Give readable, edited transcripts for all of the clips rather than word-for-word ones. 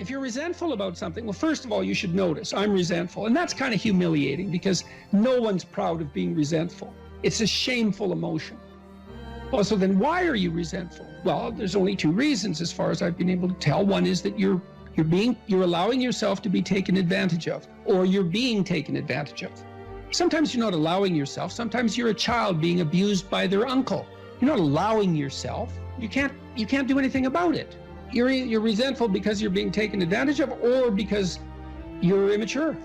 If you're resentful about something, well, first of all, you should notice, I'm resentful. And that's kind of humiliating because no one's proud of being resentful. It's a shameful emotion. Well, so then why are you resentful? Well, there's only two reasons as far as I've been able to tell. One is that you're allowing yourself to be taken advantage of, or you're being taken advantage of. Sometimes you're not allowing yourself. Sometimes you're a child being abused by their uncle. You're not allowing yourself. You can't do anything about it. You're resentful because you're being taken advantage of or because you're immature.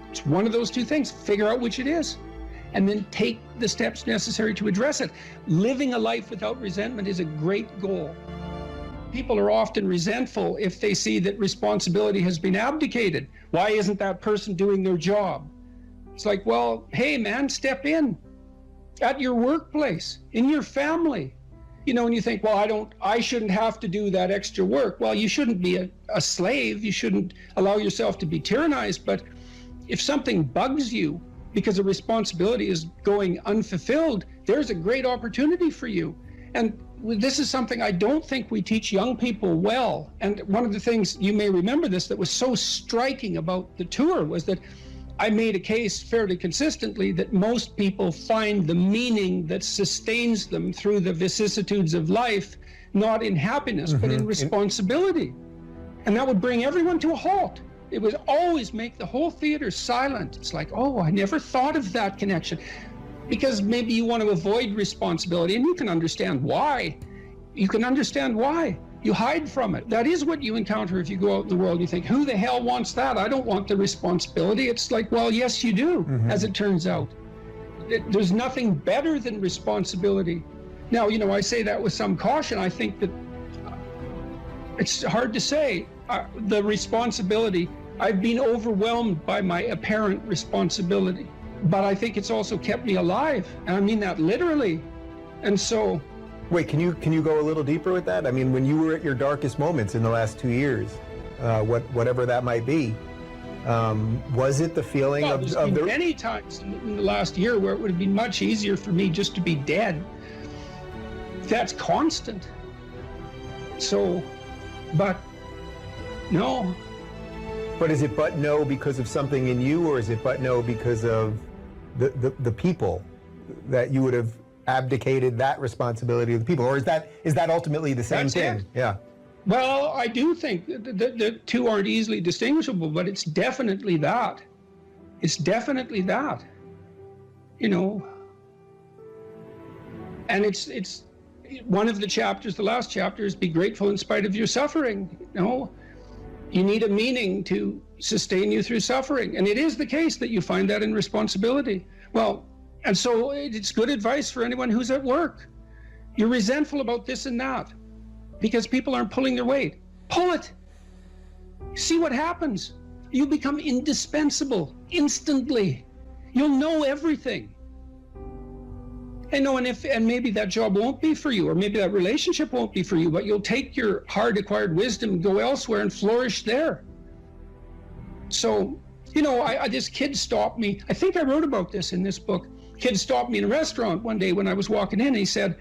It's one of those two things. Figure out which it is and then take the steps necessary to address it. Living a life without resentment is a great goal. People are often resentful if they see that responsibility has been abdicated. Why isn't that person doing their job? It's like, well, hey man, step in at your workplace, in your family. You know, and you think, well, I shouldn't have to do that extra work. Well, you shouldn't be a slave. You shouldn't allow yourself to be tyrannized. But if something bugs you because a responsibility is going unfulfilled, there's a great opportunity for you. And this is something I don't think we teach young people well. And one of the things, you may remember this, that was so striking about the tour was that I made a case fairly consistently that most people find the meaning that sustains them through the vicissitudes of life, not in happiness, but in responsibility. And that would bring everyone to a halt. It would always make the whole theater silent. It's like, oh, I never thought of that connection. Because maybe you want to avoid responsibility, and you can understand why. You can understand why. You hide from it. That is what you encounter if you go out in the world. You think, who the hell wants that? I don't want the responsibility. It's like, well, yes, you do, as it turns out. There's nothing better than responsibility. Now, you know, I say that with some caution. I think that it's hard to say. The responsibility, I've been overwhelmed by my apparent responsibility, but I think it's also kept me alive. And I mean that literally. And so, wait, can you go a little deeper with that? I mean, when you were at your darkest moments in the last 2 years, whatever that might be, was it the feeling of the... many times in the last year where it would have been much easier for me just to be dead. That's constant. So, but no. But is it but no because of something in you, or is it but no because of the people that you would have abdicated that responsibility of the people, or is that ultimately the same thing? It. Yeah. Well, I do think the two aren't easily distinguishable, but it's definitely that. It's definitely that. You know. And it's one of the chapters. The last chapter is be grateful in spite of your suffering. You know, you need a meaning to sustain you through suffering, and it is the case that you find that in responsibility. Well. And so it's good advice for anyone who's at work. You're resentful about this and that because people aren't pulling their weight. Pull it. See what happens. You become indispensable instantly. You'll know everything. And maybe that job won't be for you, or maybe that relationship won't be for you, but you'll take your hard acquired wisdom and go elsewhere and flourish there. So, you know, this kid stopped me. I think I wrote about this in this book. Kid stopped me in a restaurant one day when I was walking in, and he said,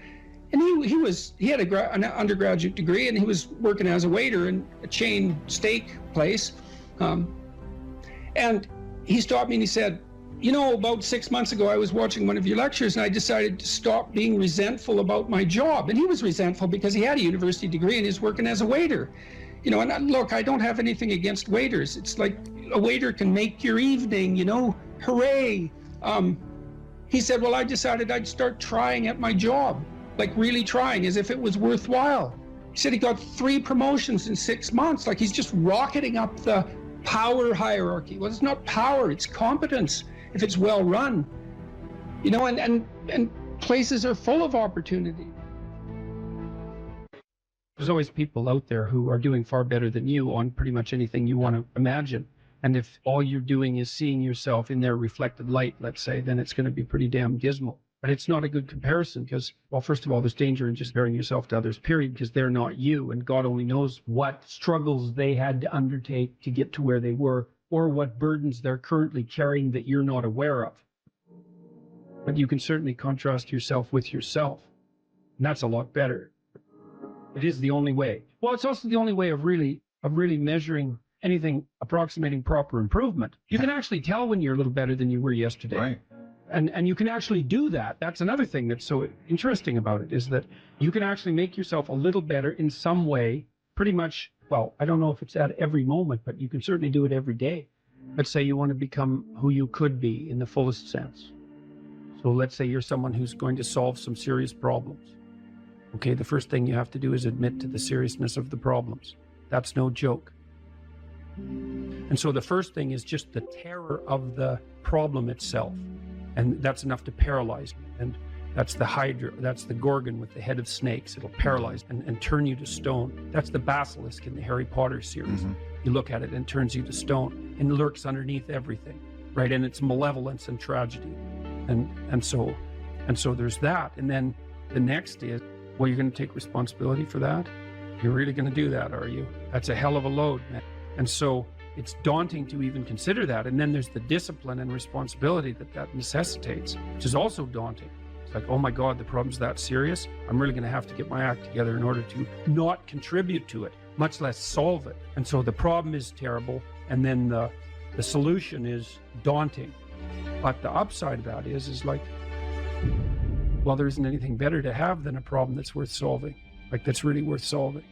and he had an undergraduate degree, and he was working as a waiter in a chain steak place. And he stopped me and he said, you know, about 6 months ago, I was watching one of your lectures, and I decided to stop being resentful about my job. And he was resentful because he had a university degree and he was working as a waiter. You know, and look, I don't have anything against waiters. It's like a waiter can make your evening, you know, hooray. He said, well, I decided I'd start trying at my job, like really trying as if it was worthwhile. He said he got 3 promotions in 6 months, like he's just rocketing up the power hierarchy. Well, it's not power, it's competence if it's well run. You know, and places are full of opportunity. There's always people out there who are doing far better than you on pretty much anything you want to imagine. And if all you're doing is seeing yourself in their reflected light, let's say, then it's going to be pretty damn dismal. But it's not a good comparison because, well, first of all, there's danger in just comparing yourself to others, period, because they're not you. And God only knows what struggles they had to undertake to get to where they were, or what burdens they're currently carrying that you're not aware of. But you can certainly contrast yourself with yourself. And that's a lot better. It is the only way. Well, it's also the only way of really of really measuring anything approximating proper improvement. You can actually tell when you're a little better than you were yesterday. Right. And you can actually do that. That's another thing that's so interesting about it, is that you can actually make yourself a little better in some way, pretty much. Well, I don't know if it's at every moment, but you can certainly do it every day. Let's say you want to become who you could be in the fullest sense. So let's say you're someone who's going to solve some serious problems. Okay, the first thing you have to do is admit to the seriousness of the problems. That's no joke. And so the first thing is just the terror of the problem itself. And that's enough to paralyze you. And that's the Hydra, that's the Gorgon with the head of snakes. It'll paralyze and turn you to stone. That's the basilisk in the Harry Potter series. You look at it and it turns you to stone and lurks underneath everything, right? And it's malevolence and tragedy. And so there's that. And then the next is, well, you're going to take responsibility for that? You're really going to do that, are you? That's a hell of a load, man. And so it's daunting to even consider that. And then there's the discipline and responsibility that necessitates, which is also daunting. It's like, oh my God, the problem's that serious. I'm really going to have to get my act together in order to not contribute to it, much less solve it. And so the problem is terrible. And then the solution is daunting. But the upside of that is like, well, there isn't anything better to have than a problem that's worth solving, like that's really worth solving.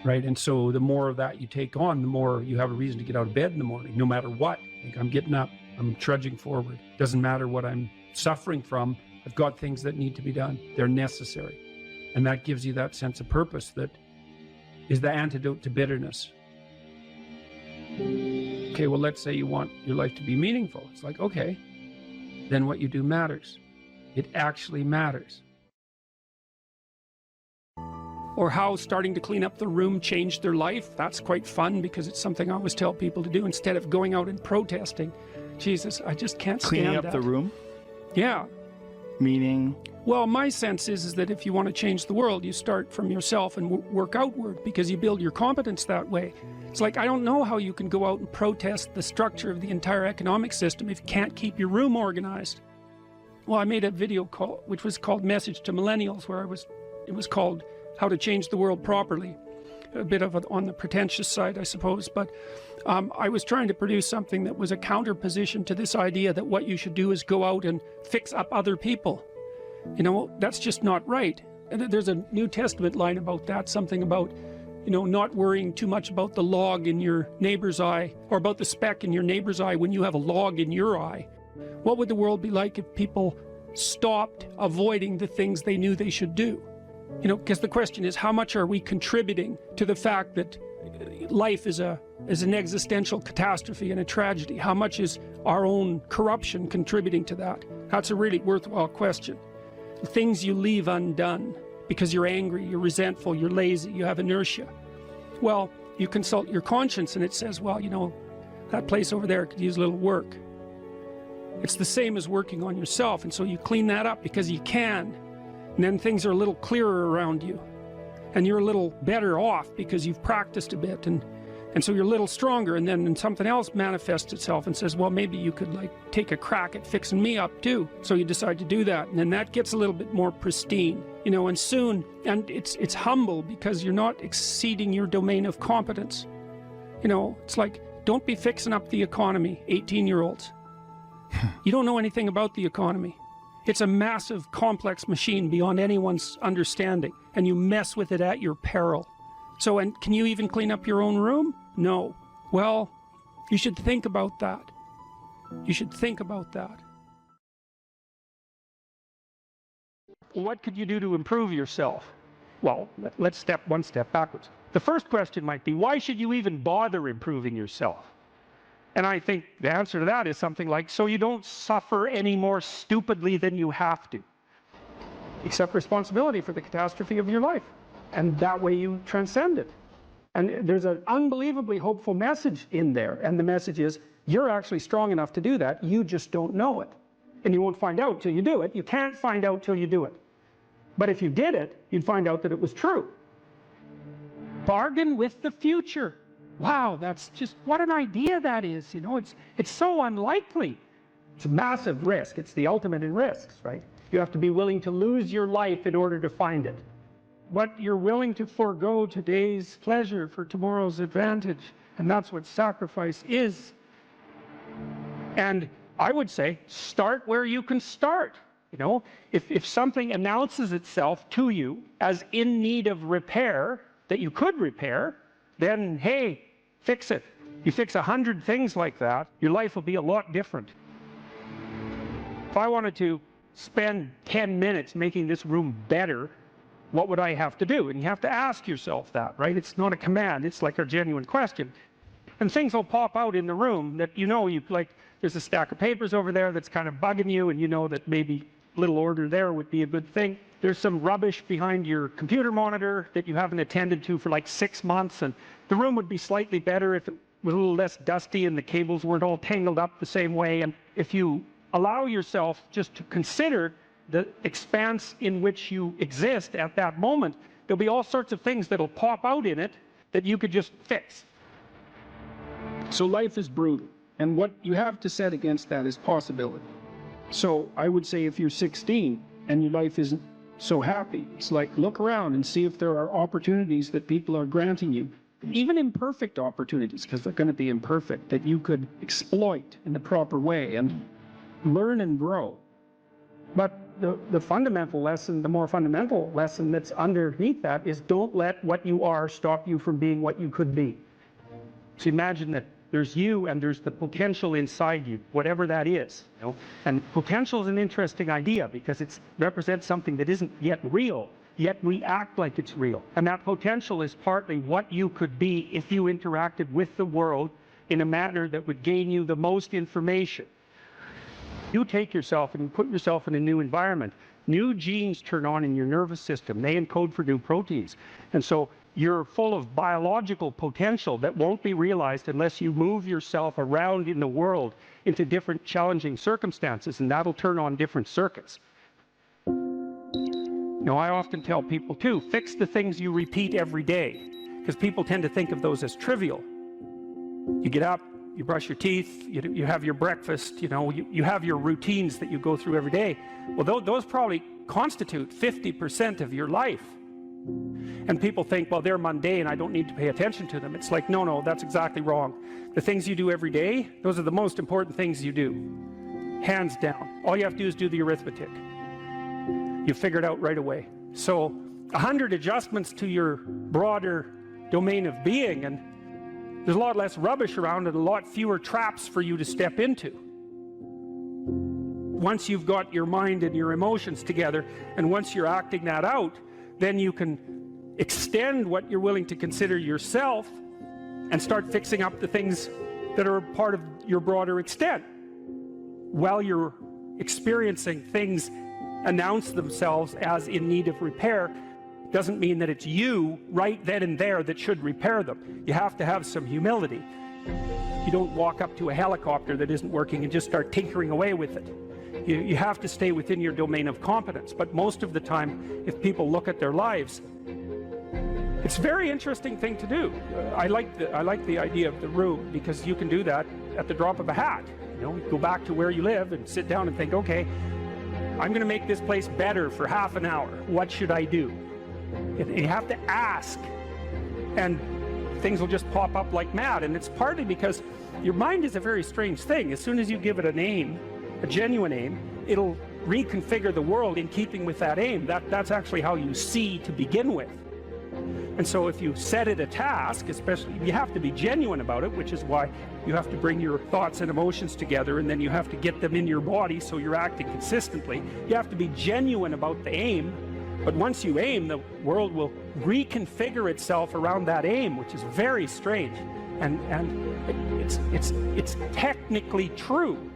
Right. And so the more of that you take on, the more you have a reason to get out of bed in the morning, no matter what. Like, I'm getting up, I'm trudging forward. Doesn't matter what I'm suffering from. I've got things that need to be done. They're necessary. And that gives you that sense of purpose that is the antidote to bitterness. Okay, well, let's say you want your life to be meaningful. It's like, okay, then what you do matters. It actually matters. Or how starting to clean up the room changed their life. That's quite fun because it's something I always tell people to do instead of going out and protesting. Jesus, I just can't stand Cleaning up that. the room? Yeah. Meaning? Well, my sense is that if you want to change the world, you start from yourself and work outward because you build your competence that way. It's like, I don't know how you can go out and protest the structure of the entire economic system if you can't keep your room organized. Well, I made a video call, which was called Message to Millennials, where it was called How to Change the World Properly. A bit of it on the pretentious side, I suppose, but I was trying to produce something that was a counterposition to this idea that what you should do is go out and fix up other people. You know, that's just not right. And there's a New Testament line about that, something about, you know, not worrying too much about the log in your neighbor's eye, or about the speck in your neighbor's eye when you have a log in your eye. What would the world be like if people stopped avoiding the things they knew they should do? You know, because the question is, how much are we contributing to the fact that life is an existential catastrophe and a tragedy? How much is our own corruption contributing to that? That's a really worthwhile question. The things you leave undone because you're angry, you're resentful, you're lazy, you have inertia. Well, you consult your conscience and it says, well, you know, that place over there could use a little work. It's the same as working on yourself, and so you clean that up because you can. And then things are a little clearer around you. And you're a little better off because you've practiced a bit. And so you're a little stronger, and then something else manifests itself and says, well, maybe you could like take a crack at fixing me up too. So you decide to do that. And then that gets a little bit more pristine, you know, and soon, and it's humble because you're not exceeding your domain of competence. You know, it's like, don't be fixing up the economy, 18-year-olds. You don't know anything about the economy. It's a massive, complex machine beyond anyone's understanding, and you mess with it at your peril. So, and can you even clean up your own room? No. Well, you should think about that. You should think about that. What could you do to improve yourself? Well, let's step one step backwards. The first question might be, why should you even bother improving yourself? And I think the answer to that is something like, so you don't suffer any more stupidly than you have to. Accept responsibility for the catastrophe of your life. And that way you transcend it. And there's an unbelievably hopeful message in there. And the message is, you're actually strong enough to do that. You just don't know it. And you won't find out till you do it. You can't find out till you do it. But if you did it, you'd find out that it was true. Bargain with the future. Wow, that's just, what an idea that is. You know, it's so unlikely. It's a massive risk. It's the ultimate in risks, right? You have to be willing to lose your life in order to find it. what you're willing to forego today's pleasure for tomorrow's advantage. And that's what sacrifice is. And I would say, start where you can start. You know, if something announces itself to you as in need of repair, that you could repair, then hey, fix it. You fix 100 things like that, your life will be a lot different. If I wanted to spend 10 minutes making this room better, what would I have to do? And you have to ask yourself that, right? It's not a command, it's like a genuine question. And things will pop out in the room that you know, there's a stack of papers over there that's kind of bugging you, and you know that maybe a little order there would be a good thing. There's some rubbish behind your computer monitor that you haven't attended to for like 6 months, and the room would be slightly better if it was a little less dusty and the cables weren't all tangled up the same way. And if you allow yourself just to consider the expanse in which you exist at that moment, there'll be all sorts of things that'll pop out in it that you could just fix. So life is brutal, and what you have to set against that is possibility. So I would say if you're 16 and your life isn't so happy, it's like look around and see if there are opportunities that people are granting you, even imperfect opportunities, because they're going to be imperfect, that you could exploit in the proper way and learn and grow. But the fundamental lesson, the more fundamental lesson that's underneath that is don't let what you are stop you from being what you could be. So imagine that there's you and there's the potential inside you, whatever that is. You know? And potential is an interesting idea because it represents something that isn't yet real, yet we act like it's real. And that potential is partly what you could be if you interacted with the world in a manner that would gain you the most information. You take yourself and you put yourself in a new environment. New genes turn on in your nervous system. They encode for new proteins. And so you're full of biological potential that won't be realized unless you move yourself around in the world into different challenging circumstances, and that'll turn on different circuits. You know, I often tell people too, fix the things you repeat every day, because people tend to think of those as trivial. You get up, you brush your teeth, you have your breakfast, you know, you have your routines that you go through every day. Well, those probably constitute 50% of your life. And people think, well, they're mundane, I don't need to pay attention to them. It's like, no, that's exactly wrong. The things you do every day, those are the most important things you do. Hands down. All you have to do is do the arithmetic. You figure it out right away. So 100 adjustments to your broader domain of being, and there's a lot less rubbish around and a lot fewer traps for you to step into. Once you've got your mind and your emotions together, and once you're acting that out, then you can extend what you're willing to consider yourself and start fixing up the things that are part of your broader extent. While you're experiencing things announce themselves as in need of repair, doesn't mean that it's you right then and there that should repair them. You have to have some humility. You don't walk up to a helicopter that isn't working and just start tinkering away with it. You have to stay within your domain of competence. But most of the time, if people look at their lives, it's a very interesting thing to do. I like the idea of the room because you can do that at the drop of a hat. You know, go back to where you live and sit down and think, okay, I'm going to make this place better for half an hour. What should I do? You have to ask, and things will just pop up like mad. And it's partly because your mind is a very strange thing. As soon as you give it a name, a genuine aim, it'll reconfigure the world in keeping with that aim. That's actually how you see to begin with. And so if you set it a task, especially, you have to be genuine about it, which is why you have to bring your thoughts and emotions together, and then you have to get them in your body so you're acting consistently. You have to be genuine about the aim, but once you aim, the world will reconfigure itself around that aim, which is very strange. And it's technically true.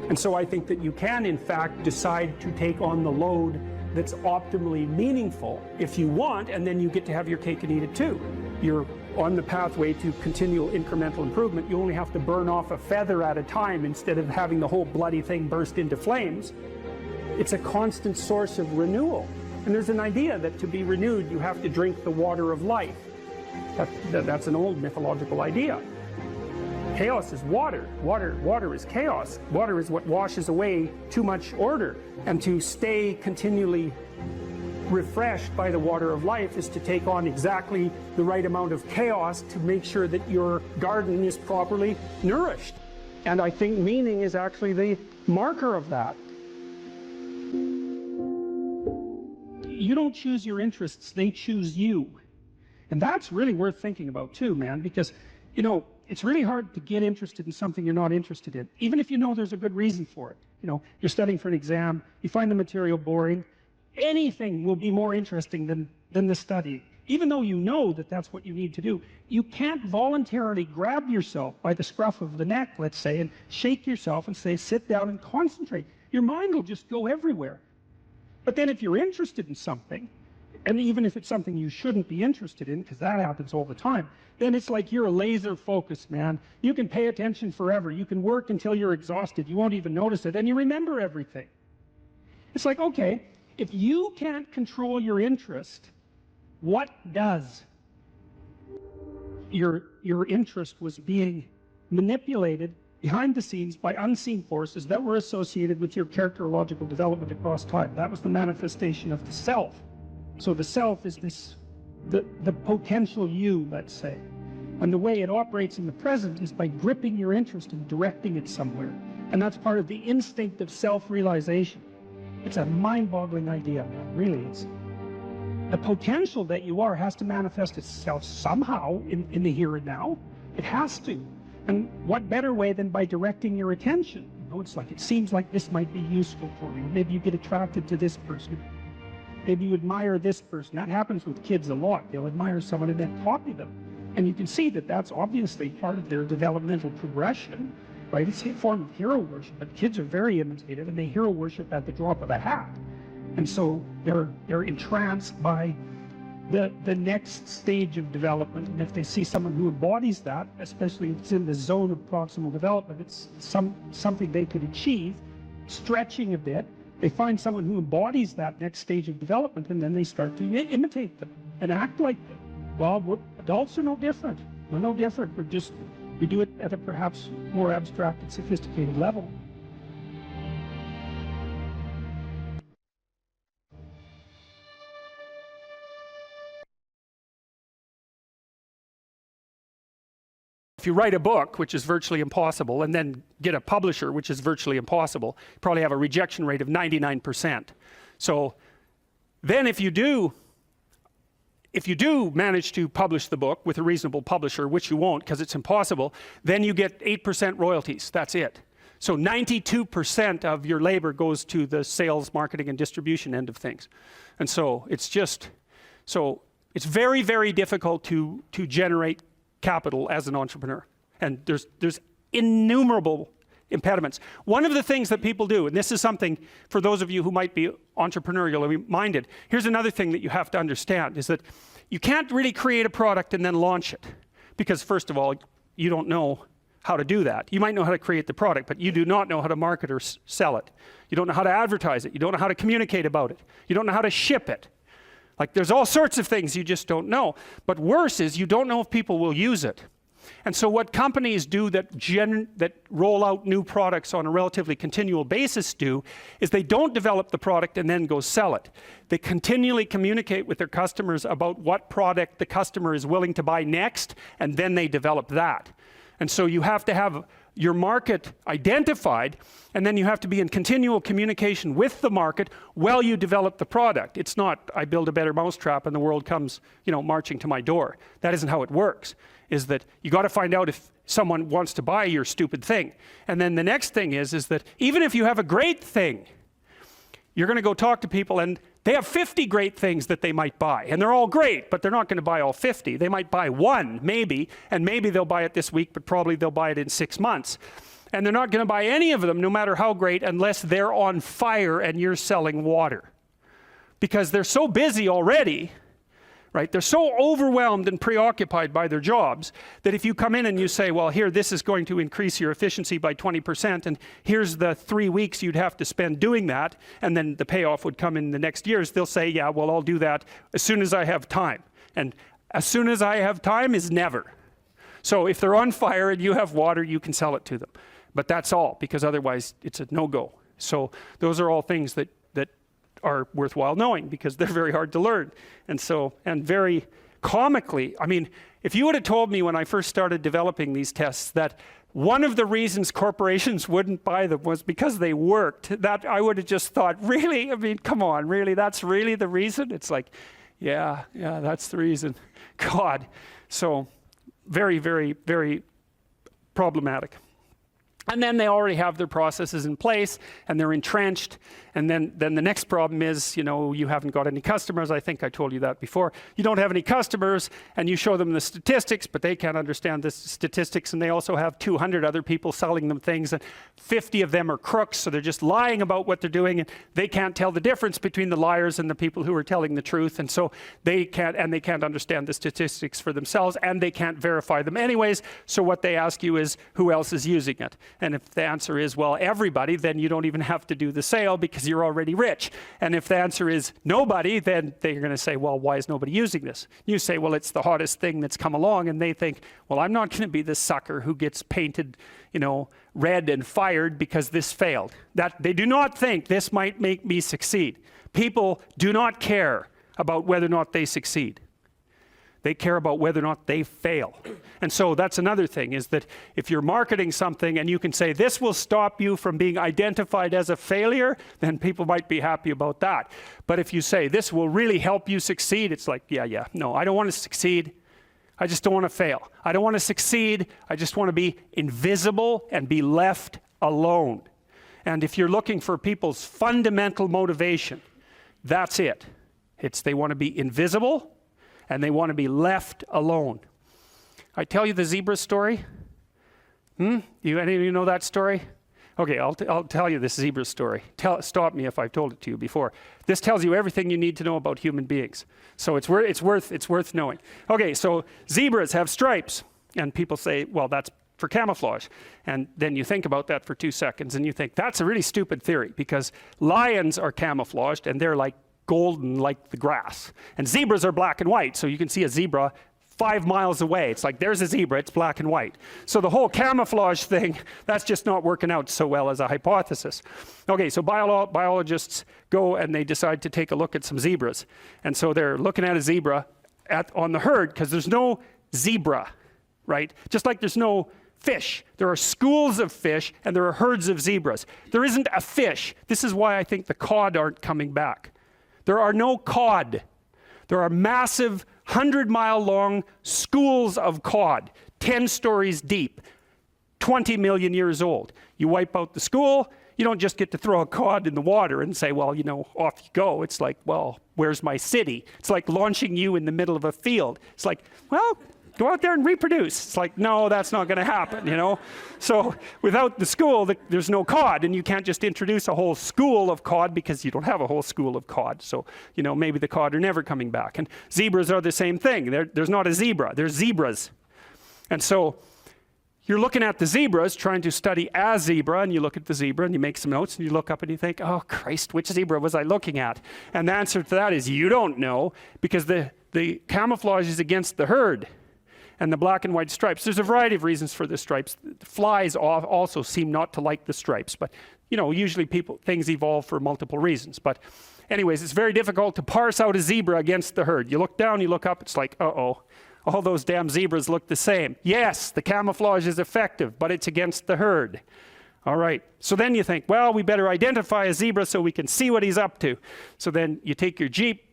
And so I think that you can, in fact, decide to take on the load that's optimally meaningful if you want, and then you get to have your cake and eat it too. You're on the pathway to continual incremental improvement. You only have to burn off a feather at a time instead of having the whole bloody thing burst into flames. It's a constant source of renewal. And there's an idea that to be renewed, you have to drink the water of life. That's an old mythological idea. Chaos is water. Water is chaos. Water is what washes away too much order. And to stay continually refreshed by the water of life is to take on exactly the right amount of chaos to make sure that your garden is properly nourished. And I think meaning is actually the marker of that. You don't choose your interests, they choose you. And that's really worth thinking about too, man, because, you know, it's really hard to get interested in something you're not interested in, even if you know there's a good reason for it. You know, you're studying for an exam, you find the material boring, anything will be more interesting than the study. Even though you know that that's what you need to do, you can't voluntarily grab yourself by the scruff of the neck, let's say, and shake yourself and say, sit down and concentrate. Your mind will just go everywhere. But then if you're interested in something, and even if it's something you shouldn't be interested in, because that happens all the time, then it's like you're a laser focused, man. You can pay attention forever. You can work until you're exhausted. You won't even notice it, and you remember everything. It's like, okay, if you can't control your interest, what does? Your interest was being manipulated behind the scenes by unseen forces that were associated with your characterological development across time. That was the manifestation of the self. So the self is this, the potential you, let's say. And the way it operates in the present is by gripping your interest and directing it somewhere. And that's part of the instinct of self-realization. It's a mind-boggling idea, man. Really is. The potential that you are has to manifest itself somehow in the here and now. It has to. And what better way than by directing your attention? You know, it's like, it seems like this might be useful for you. Maybe you get attracted to this person. Maybe you admire this person. That happens with kids a lot. They'll admire someone and then copy them. And you can see that that's obviously part of their developmental progression, right? It's a form of hero worship, but kids are very imitative and they hero worship at the drop of a hat. And so they're entranced by the next stage of development. And if they see someone who embodies that, especially if it's in the zone of proximal development, it's something they could achieve, stretching a bit. They find someone who embodies that next stage of development, and then they start to imitate them and act like them. Well, adults are no different. We're no different. We do it at a perhaps more abstract and sophisticated level. If you write a book, which is virtually impossible, and then get a publisher, which is virtually impossible, you probably have a rejection rate of 99%. So then if you do manage to publish the book with a reasonable publisher, which you won't because it's impossible, then you get 8% royalties. That's it. So 92% of your labor goes to the sales, marketing, and distribution end of things. And so it's very, very difficult to generate capital as an entrepreneur. And there's innumerable impediments. One of the things that people do, and this is something for those of you who might be entrepreneurially minded, here's another thing that you have to understand, is that you can't really create a product and then launch it. Because first of all, you don't know how to do that. You might know how to create the product, but you do not know how to market or sell it. You don't know how to advertise it. You don't know how to communicate about it. You don't know how to ship it. Like, there's all sorts of things you just don't know. But worse is you don't know if people will use it. And so what companies do that roll out new products on a relatively continual basis do is they don't develop the product and then go sell it. They continually communicate with their customers about what product the customer is willing to buy next, and then they develop that. And so you have to have your market identified, and then you have to be in continual communication with the market while you develop the product. It's not, I build a better mousetrap and the world comes, you know, marching to my door. That isn't how it works. Is that you got to find out if someone wants to buy your stupid thing. And then the next thing is that even if you have a great thing, you're going to go talk to people and they have 50 great things that they might buy. And they're all great, but they're not going to buy all 50. They might buy one, maybe, and maybe they'll buy it this week, but probably they'll buy it in 6 months. And they're not going to buy any of them, no matter how great, unless they're on fire and you're selling water. Because they're so busy already, right? They're so overwhelmed and preoccupied by their jobs that if you come in and you say, well, here, this is going to increase your efficiency by 20%, and here's the 3 weeks you'd have to spend doing that, and then the payoff would come in the next years, they'll say, yeah, well, I'll do that as soon as I have time. And as soon as I have time is never. So if they're on fire and you have water, you can sell it to them. But that's all, because otherwise it's a no-go. So those are all things that are worthwhile knowing because they're very hard to learn. And so, and very comically, I mean, if you would have told me when I first started developing these tests that one of the reasons corporations wouldn't buy them was because they worked, that I would have just thought, really? I mean, come on, really? That's really the reason? It's like, yeah, that's the reason. God. So very, very, very problematic. And then they already have their processes in place and they're entrenched. And then the next problem is, you know, you haven't got any customers. I think I told you that before. You don't have any customers and you show them the statistics, but they can't understand the statistics. And they also have 200 other people selling them things and 50 of them are crooks. So they're just lying about what they're doing. And they can't tell the difference between the liars and the people who are telling the truth. And so they can't understand the statistics for themselves and they can't verify them anyways. So what they ask you is, who else is using it? And if the answer is, well, everybody, then you don't even have to do the sale because you're already rich. And if the answer is nobody, then they're going to say, well, why is nobody using this? You say, well, it's the hottest thing that's come along. And they think, well, I'm not going to be the sucker who gets painted, you know, red and fired because this failed. That they do not think this might make me succeed. People do not care about whether or not they succeed. They care about whether or not they fail. And so that's another thing, is that if you're marketing something and you can say this will stop you from being identified as a failure, then people might be happy about that. But if you say this will really help you succeed, it's like, yeah, no, I don't want to succeed. I just don't want to fail. I don't want to succeed. I just want to be invisible and be left alone. And if you're looking for people's fundamental motivation, that's it. It's they want to be invisible and they want to be left alone. I tell you the zebra story? Any of you know that story? Okay, I'll tell you this zebra story. Stop me if I've told it to you before. This tells you everything you need to know about human beings. So it's worth knowing. Okay, so zebras have stripes. And people say, well, that's for camouflage. And then you think about that for 2 seconds and you think, that's a really stupid theory because lions are camouflaged and they're like golden like the grass. And zebras are black and white, so you can see a zebra 5 miles away. It's like, there's a zebra, it's black and white. So the whole camouflage thing, that's just not working out so well as a hypothesis. Okay, so biologists go and they decide to take a look at some zebras. And so they're looking at a zebra on the herd, because there's no zebra, right? Just like there's no fish. There are schools of fish and there are herds of zebras. There isn't a fish. This is why I think the cod aren't coming back. There are no cod. There are massive 100-mile long schools of cod, 10 stories deep, 20 million years old. You wipe out the school, you don't just get to throw a cod in the water and say, well, you know, off you go. It's like, well, where's my city? It's like launching you in the middle of a field. It's like, well, go out there and reproduce. It's like, no, that's not going to happen, you know? So without the school, there's no cod, and you can't just introduce a whole school of cod because you don't have a whole school of cod. So, you know, maybe the cod are never coming back. And zebras are the same thing. There's not a zebra. There's zebras. And so you're looking at the zebras, trying to study a zebra, and you look at the zebra and you make some notes and you look up and you think, oh, Christ, which zebra was I looking at? And the answer to that is you don't know, because the camouflage is against the herd. And the black and white stripes. There's a variety of reasons for the stripes. Flies also seem not to like the stripes, but you know, usually things evolve for multiple reasons. But anyways, it's very difficult to parse out a zebra against the herd. You look down, you look up, it's like, uh-oh, all those damn zebras look the same. Yes, the camouflage is effective, but it's against the herd. All right, so then you think, well, we better identify a zebra so we can see what he's up to. So then you take your Jeep,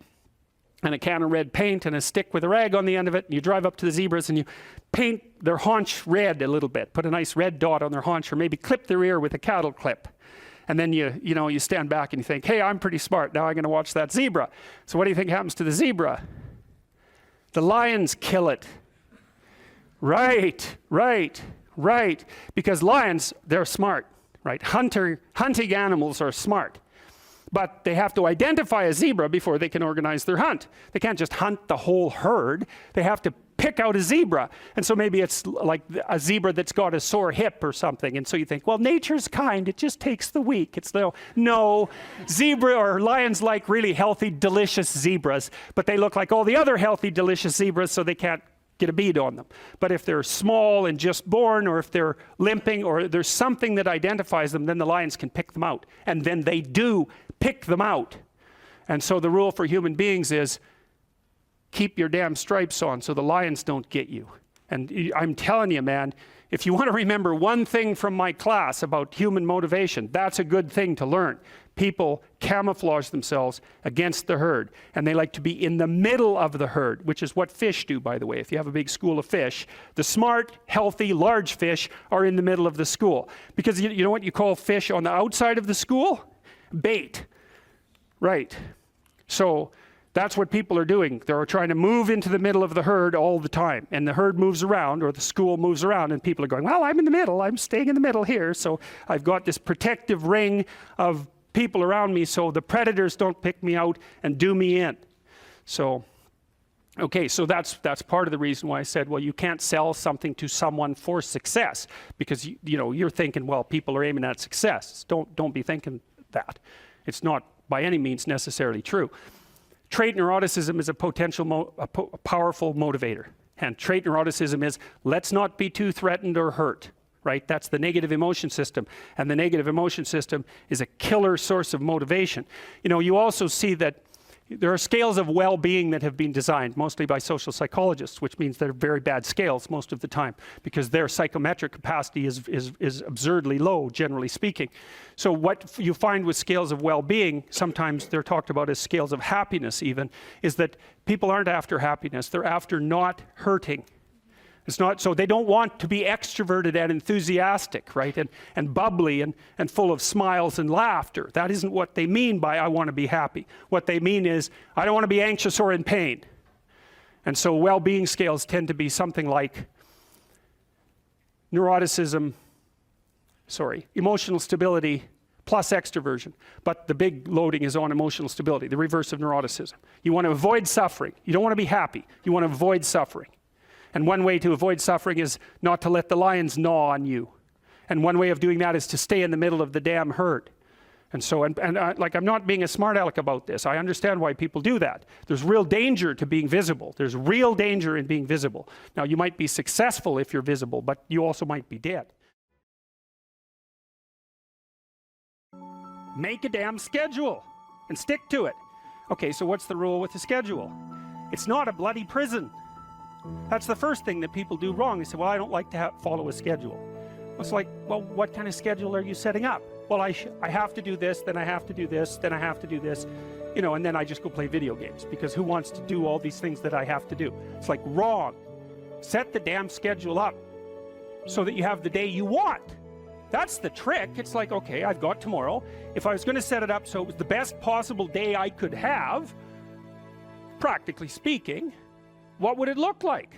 and a can of red paint and a stick with a rag on the end of it, and you drive up to the zebras and you paint their haunch red a little bit, put a nice red dot on their haunch, or maybe clip their ear with a cattle clip. And then you stand back and you think, hey, I'm pretty smart, now I'm going to watch that zebra. So what do you think happens to the zebra? The lions kill it. Right. Because lions, they're smart, right? Hunting animals are smart. But they have to identify a zebra before they can organize their hunt. They can't just hunt the whole herd. They have to pick out a zebra. And so maybe it's like a zebra that's got a sore hip or something. And so you think, well, nature's kind. It just takes the weak. It's no, zebra or lions like really healthy, delicious zebras. But they look like all the other healthy, delicious zebras, so they can't get a bead on them. But if they're small and just born, or if they're limping, or there's something that identifies them, then the lions can pick them out. And then they do pick them out. And so the rule for human beings is keep your damn stripes on so the lions don't get you. And I'm telling you, man, if you want to remember one thing from my class about human motivation, that's a good thing to learn. People camouflage themselves against the herd, and they like to be in the middle of the herd, which is what fish do, by the way. If you have a big school of fish, the smart, healthy, large fish are in the middle of the school. Because you know what you call fish on the outside of the school? Bait. Right. So that's what people are doing. They're trying to move into the middle of the herd all the time. And the herd moves around, or the school moves around, and people are going, well, I'm in the middle. I'm staying in the middle here. So I've got this protective ring of people around me so the predators don't pick me out and do me in. So, okay, so that's part of the reason why I said, well, you can't sell something to someone for success, because you know, you're thinking, well, people are aiming at success. Don't be thinking that. It's not by any means necessarily true. Trait neuroticism is a powerful motivator. And trait neuroticism is, let's not be too threatened or hurt, right? That's the negative emotion system. And the negative emotion system is a killer source of motivation. You know, you also see that there are scales of well-being that have been designed, mostly by social psychologists, which means they're very bad scales most of the time, because their psychometric capacity is absurdly low, generally speaking. So what you find with scales of well-being, sometimes they're talked about as scales of happiness even, is that people aren't after happiness, they're after not hurting. It's not, so they don't want to be extroverted and enthusiastic, right? And bubbly and full of smiles and laughter. That isn't what they mean by I want to be happy. What they mean is I don't want to be anxious or in pain. And so well-being scales tend to be something like emotional stability plus extroversion. But the big loading is on emotional stability, the reverse of neuroticism. You want to avoid suffering. You don't want to be happy. You want to avoid suffering. And one way to avoid suffering is not to let the lions gnaw on you. And one way of doing that is to stay in the middle of the damn herd. And so, like, I'm not being a smart aleck about this. I understand why people do that. There's real danger to being visible. There's real danger in being visible. Now, you might be successful if you're visible, but you also might be dead. Make a damn schedule and stick to it. Okay, so what's the rule with the schedule? It's not a bloody prison. That's the first thing that people do wrong. They say, well, I don't like to follow a schedule. It's like, well, what kind of schedule are you setting up? Well, I have to do this, then I have to do this, then I have to do this, you know, and then I just go play video games, because who wants to do all these things that I have to do? It's like, wrong. Set the damn schedule up so that you have the day you want. That's the trick. It's like, okay, I've got tomorrow. If I was going to set it up so it was the best possible day I could have, practically speaking, what would it look like?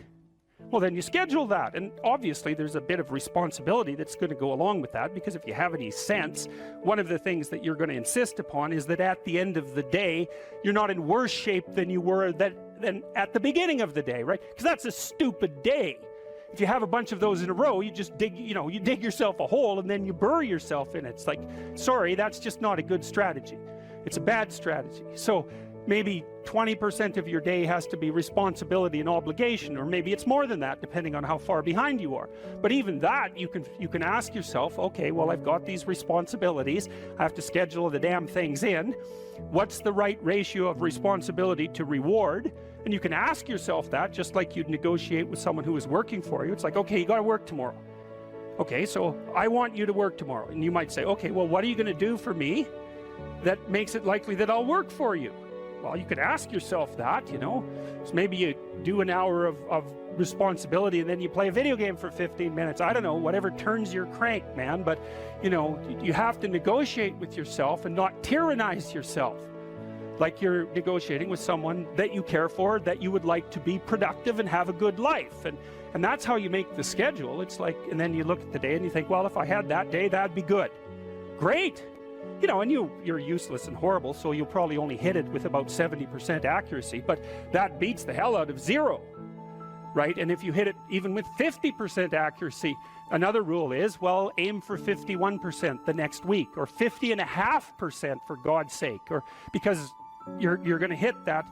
Well, then you schedule that. And obviously there's a bit of responsibility that's going to go along with that, because if you have any sense, one of the things that you're going to insist upon is that at the end of the day, you're not in worse shape than you were than at the beginning of the day, right? Because that's a stupid day. If you have a bunch of those in a row, you just dig, you know, you dig yourself a hole and then you bury yourself in it. It's like, sorry, that's just not a good strategy. It's a bad strategy. So maybe 20% of your day has to be responsibility and obligation, or maybe it's more than that, depending on how far behind you are. But even that, you can ask yourself, okay, well, I've got these responsibilities. I have to schedule the damn things in. What's the right ratio of responsibility to reward? And you can ask yourself that, just like you'd negotiate with someone who is working for you. It's like, okay, you got to work tomorrow. Okay, so I want you to work tomorrow. And you might say, okay, well, what are you going to do for me that makes it likely that I'll work for you? Well, you could ask yourself that, you know. So maybe you do an hour of responsibility and then you play a video game for 15 minutes. I don't know, whatever turns your crank, man. But, you know, you have to negotiate with yourself and not tyrannize yourself. Like you're negotiating with someone that you care for, that you would like to be productive and have a good life. And that's how you make the schedule. It's like, and then you look at the day and you think, well, if I had that day, that'd be good. Great. You know, and you're useless and horrible, so you'll probably only hit it with about 70% accuracy, but that beats the hell out of 0, right? And if you hit it even with 50% accuracy, another rule is, well, aim for 51% the next week, or 50.5% for God's sake, or because you're going to hit that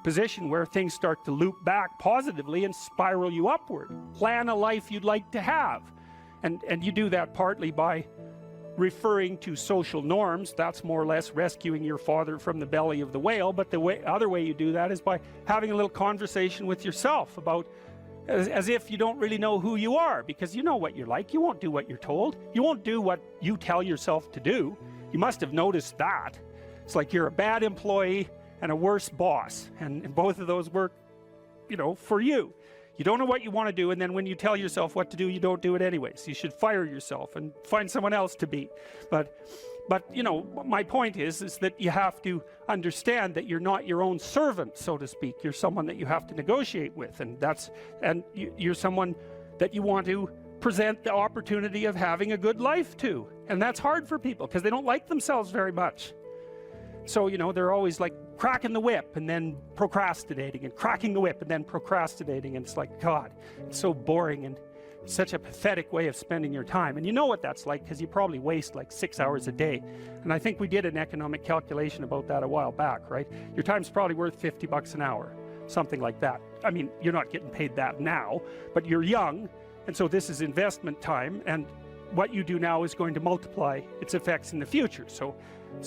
position where things start to loop back positively and spiral you upward. Plan a life you'd like to have, and you do that partly by referring to social norms. That's more or less rescuing your father from the belly of the whale. But the other way you do that is by having a little conversation with yourself about, as if you don't really know who you are, because you know what you're like. You won't do what you're told. You won't do what you tell yourself to do. You must have noticed that. It's like you're a bad employee and a worse boss, and both of those work, you know, for you. You don't know what you want to do, and then when you tell yourself what to do, you don't do it anyways. You should fire yourself and find someone else to beat. But you know, my point is that you have to understand that you're not your own servant, so to speak. You're someone that you have to negotiate with, and you're someone that you want to present the opportunity of having a good life to. And that's hard for people because they don't like themselves very much. So, you know, they're always like cracking the whip and then procrastinating, and cracking the whip and then procrastinating. And it's like, God, it's so boring and such a pathetic way of spending your time. And you know what that's like, because you probably waste like 6 hours a day. And I think we did an economic calculation about that a while back, right? Your time's probably worth $50 an hour, something like that. I mean, you're not getting paid that now, but you're young, and so this is investment time, and what you do now is going to multiply its effects in the future. So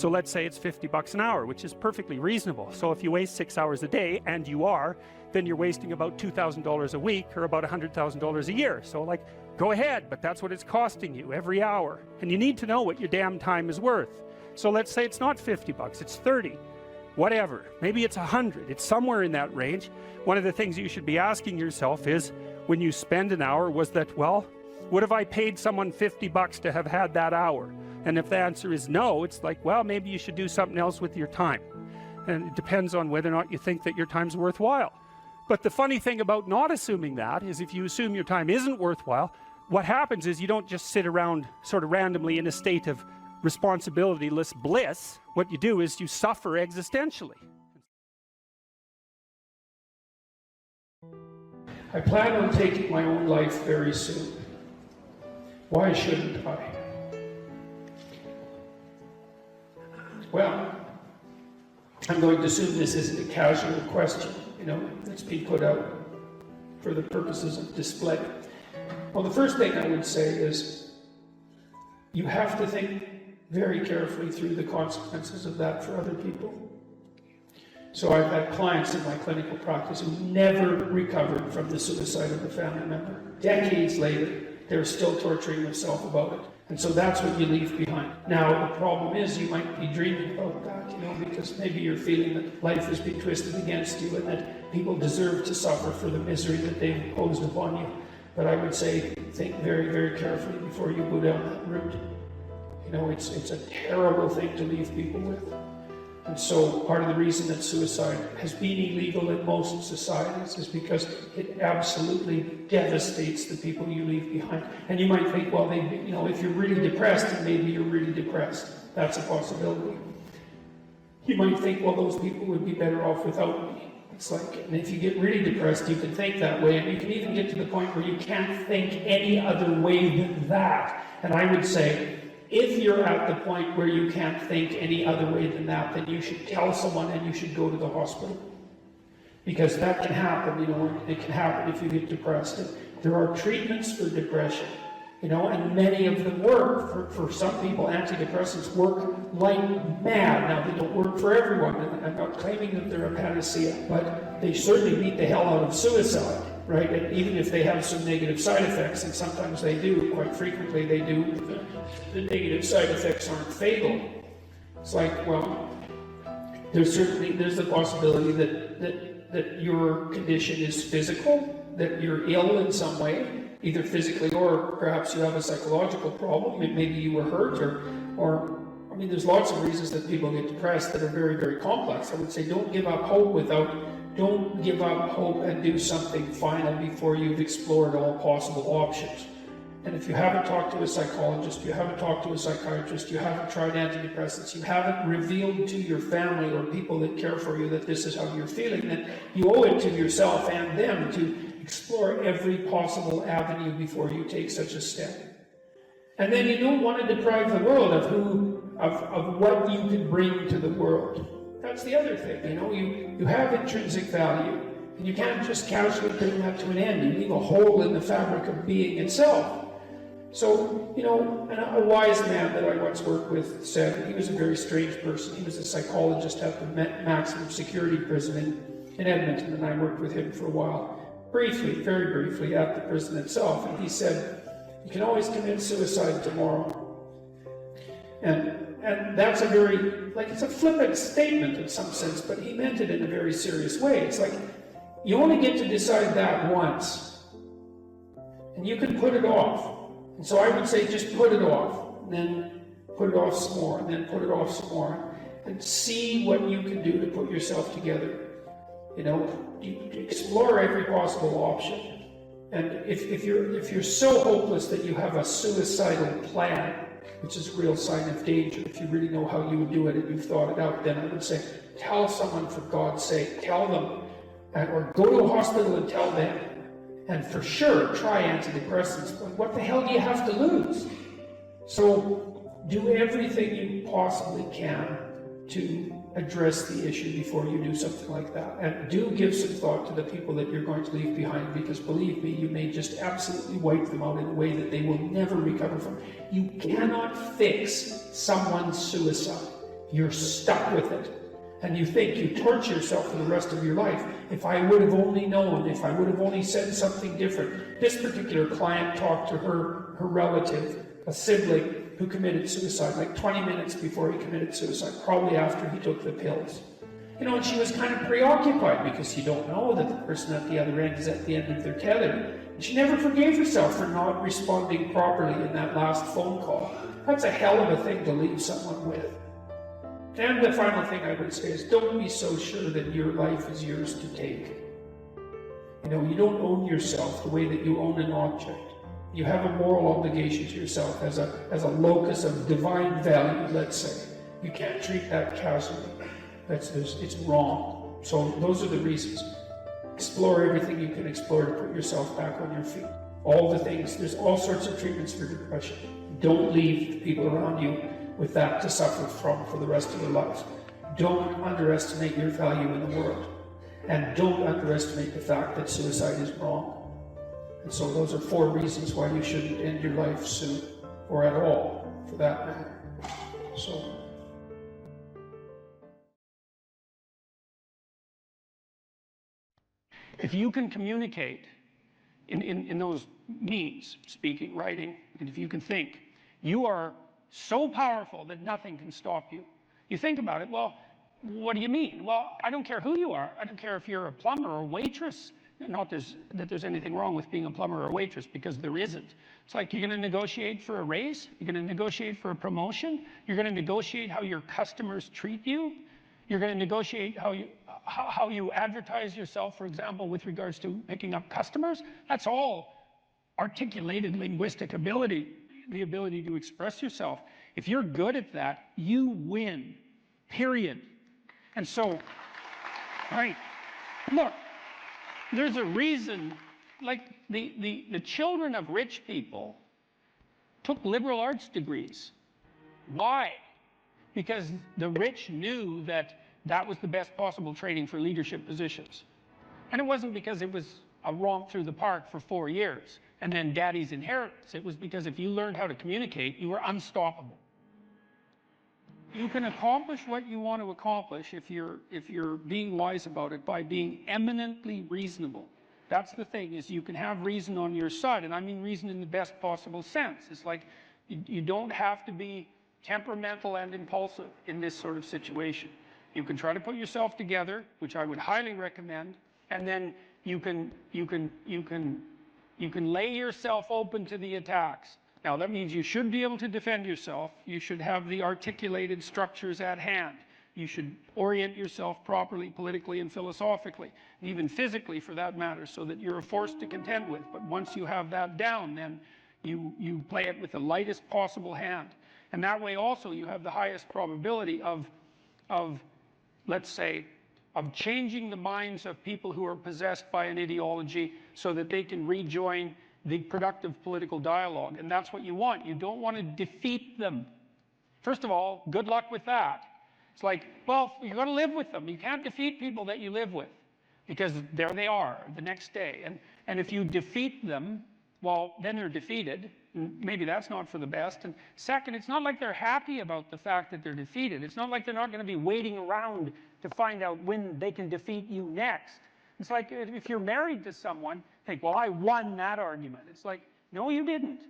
let's say it's $50 an hour, which is perfectly reasonable. So if you waste 6 hours a day, and you are, then you're wasting about $2,000 a week, or about $100,000 a year. So like, go ahead, but that's what it's costing you every hour. And you need to know what your damn time is worth. So let's say it's not $50, it's 30, whatever. Maybe it's 100, it's somewhere in that range. One of the things you should be asking yourself is, when you spend an hour, was that, well, would have I paid someone $50 to have had that hour? And if the answer is no, it's like, well, maybe you should do something else with your time. And it depends on whether or not you think that your time's worthwhile. But the funny thing about not assuming that is, if you assume your time isn't worthwhile, what happens is you don't just sit around sort of randomly in a state of responsibilityless bliss. What you do is you suffer existentially. I plan on taking my own life very soon. Why shouldn't I? Well, I'm going to assume this isn't a casual question, you know, that's being put out for the purposes of display. Well, the first thing I would say is you have to think very carefully through the consequences of that for other people. So I've had clients in my clinical practice who never recovered from the suicide of a family member. Decades later, they're still torturing themselves about it. And so that's what you leave behind. Now, the problem is you might be dreaming about that, you know, because maybe you're feeling that life has been twisted against you and that people deserve to suffer for the misery that they've imposed upon you. But I would say, think very, very carefully before you go down that route. You know, it's a terrible thing to leave people with. And so part of the reason that suicide has been illegal in most societies is because it absolutely devastates the people you leave behind. And you might think, well, you know, if you're really depressed, then maybe you're really depressed. That's a possibility. You might think, well, those people would be better off without me. It's like, and if you get really depressed, you can think that way, and you can even get to the point where you can't think any other way than that. And I would say, if you're at the point where you can't think any other way than that, then you should tell someone and you should go to the hospital. Because that can happen, you know, it can happen if you get depressed. And there are treatments for depression, you know, and many of them work. For some people, antidepressants work like mad. Now, they don't work for everyone, and I'm not claiming that they're a panacea, but they certainly beat the hell out of suicide, right? And even if they have some negative side effects, and sometimes they do, quite frequently they do, the negative side effects aren't fatal. It's like, well, there's the possibility that your condition is physical, that you're ill in some way, either physically or perhaps you have a psychological problem. Maybe you were hurt, or I mean, there's lots of reasons that people get depressed that are very, very complex. I would say don't give up hope and do something final before you've explored all possible options. And if you haven't talked to a psychologist, you haven't talked to a psychiatrist, you haven't tried antidepressants, you haven't revealed to your family or people that care for you that this is how you're feeling, then you owe it to yourself and them to explore every possible avenue before you take such a step. And then you don't want to deprive the world of what you can bring to the world. That's the other thing, you know, you have intrinsic value, and you can't just casually bring that to an end. You leave a hole in the fabric of being itself. So, you know, and a wise man that I once worked with said, he was a very strange person. He was a psychologist at the maximum security prison in Edmonton, and I worked with him for a while, briefly, very briefly, at the prison itself. And he said, you can always commit suicide tomorrow. And that's a very, like, it's a flippant statement in some sense, but he meant it in a very serious way. It's like, you only get to decide that once, and you can put it off. And so I would say just put it off, and then put it off some more, and then put it off some more, and see what you can do to put yourself together. You know, you explore every possible option. And if you're so hopeless that you have a suicidal plan, which is a real sign of danger, if you really know how you would do it and you've thought it out, then I would say, tell someone, for God's sake, tell them, or go to a hospital and tell them. And for sure, try antidepressants, but what the hell do you have to lose? So do everything you possibly can to address the issue before you do something like that. And do give some thought to the people that you're going to leave behind, because believe me, you may just absolutely wipe them out in a way that they will never recover from. You cannot fix someone's suicide. You're stuck with it. And you think you torture yourself for the rest of your life. If I would have only known, if I would have only said something different. This particular client talked to her relative, a sibling, who committed suicide like 20 minutes before he committed suicide, probably after he took the pills. You know, and she was kind of preoccupied because you don't know that the person at the other end is at the end of their tether. And she never forgave herself for not responding properly in that last phone call. That's a hell of a thing to leave someone with. And the final thing I would say is, don't be so sure that your life is yours to take. You know, you don't own yourself the way that you own an object. You have a moral obligation to yourself as a locus of divine value, let's say. You can't treat that casually. It's wrong. So those are the reasons. Explore everything you can explore to put yourself back on your feet. All the things, there's all sorts of treatments for depression. Don't leave the people around you with that to suffer from for the rest of their lives. Don't underestimate your value in the world. And don't underestimate the fact that suicide is wrong. And so those are 4 reasons why you shouldn't end your life soon, or at all, for that matter. So. If you can communicate in those means, speaking, writing, and if you can think, you are so powerful that nothing can stop you. You think about it, well, what do you mean? Well, I don't care who you are. I don't care if you're a plumber or a waitress. Not that there's anything wrong with being a plumber or a waitress, because there isn't. It's like, you're going to negotiate for a raise, you're going to negotiate for a promotion, you're going to negotiate how your customers treat you, you're going to negotiate how you advertise yourself, for example, with regards to picking up customers. That's all articulated linguistic ability, the ability to express yourself. If you're good at that, you win, period. And so, right, look, there's a reason, like the children of rich people took liberal arts degrees. Why? Because the rich knew that that was the best possible training for leadership positions. And it wasn't because it was a romp through the park for 4 years and then daddy's inheritance. It was because if you learned how to communicate, you were unstoppable. You can accomplish what you want to accomplish if you're being wise about it by being eminently reasonable. That's the thing, is you can have reason on your side, and I mean reason in the best possible sense. It's like you don't have to be temperamental and impulsive in this sort of situation. You can try to put yourself together, which I would highly recommend, and then you can lay yourself open to the attacks. Now, that means you should be able to defend yourself. You should have the articulated structures at hand. You should orient yourself properly, politically and philosophically, and even physically for that matter, so that you're a force to contend with. But once you have that down, then you play it with the lightest possible hand. And that way also you have the highest probability of let's say, of changing the minds of people who are possessed by an ideology so that they can rejoin the productive political dialogue. And that's what you want. You don't want to defeat them. First of all, good luck with that. It's like, well, you're going to live with them. You can't defeat people that you live with, because there they are the next day. And if you defeat them, well, then they're defeated. And maybe that's not for the best. And second, it's not like they're happy about the fact that they're defeated. It's not like they're not going to be waiting around to find out when they can defeat you next. It's like if you're married to someone, think, well, I won that argument. It's like, no, you didn't.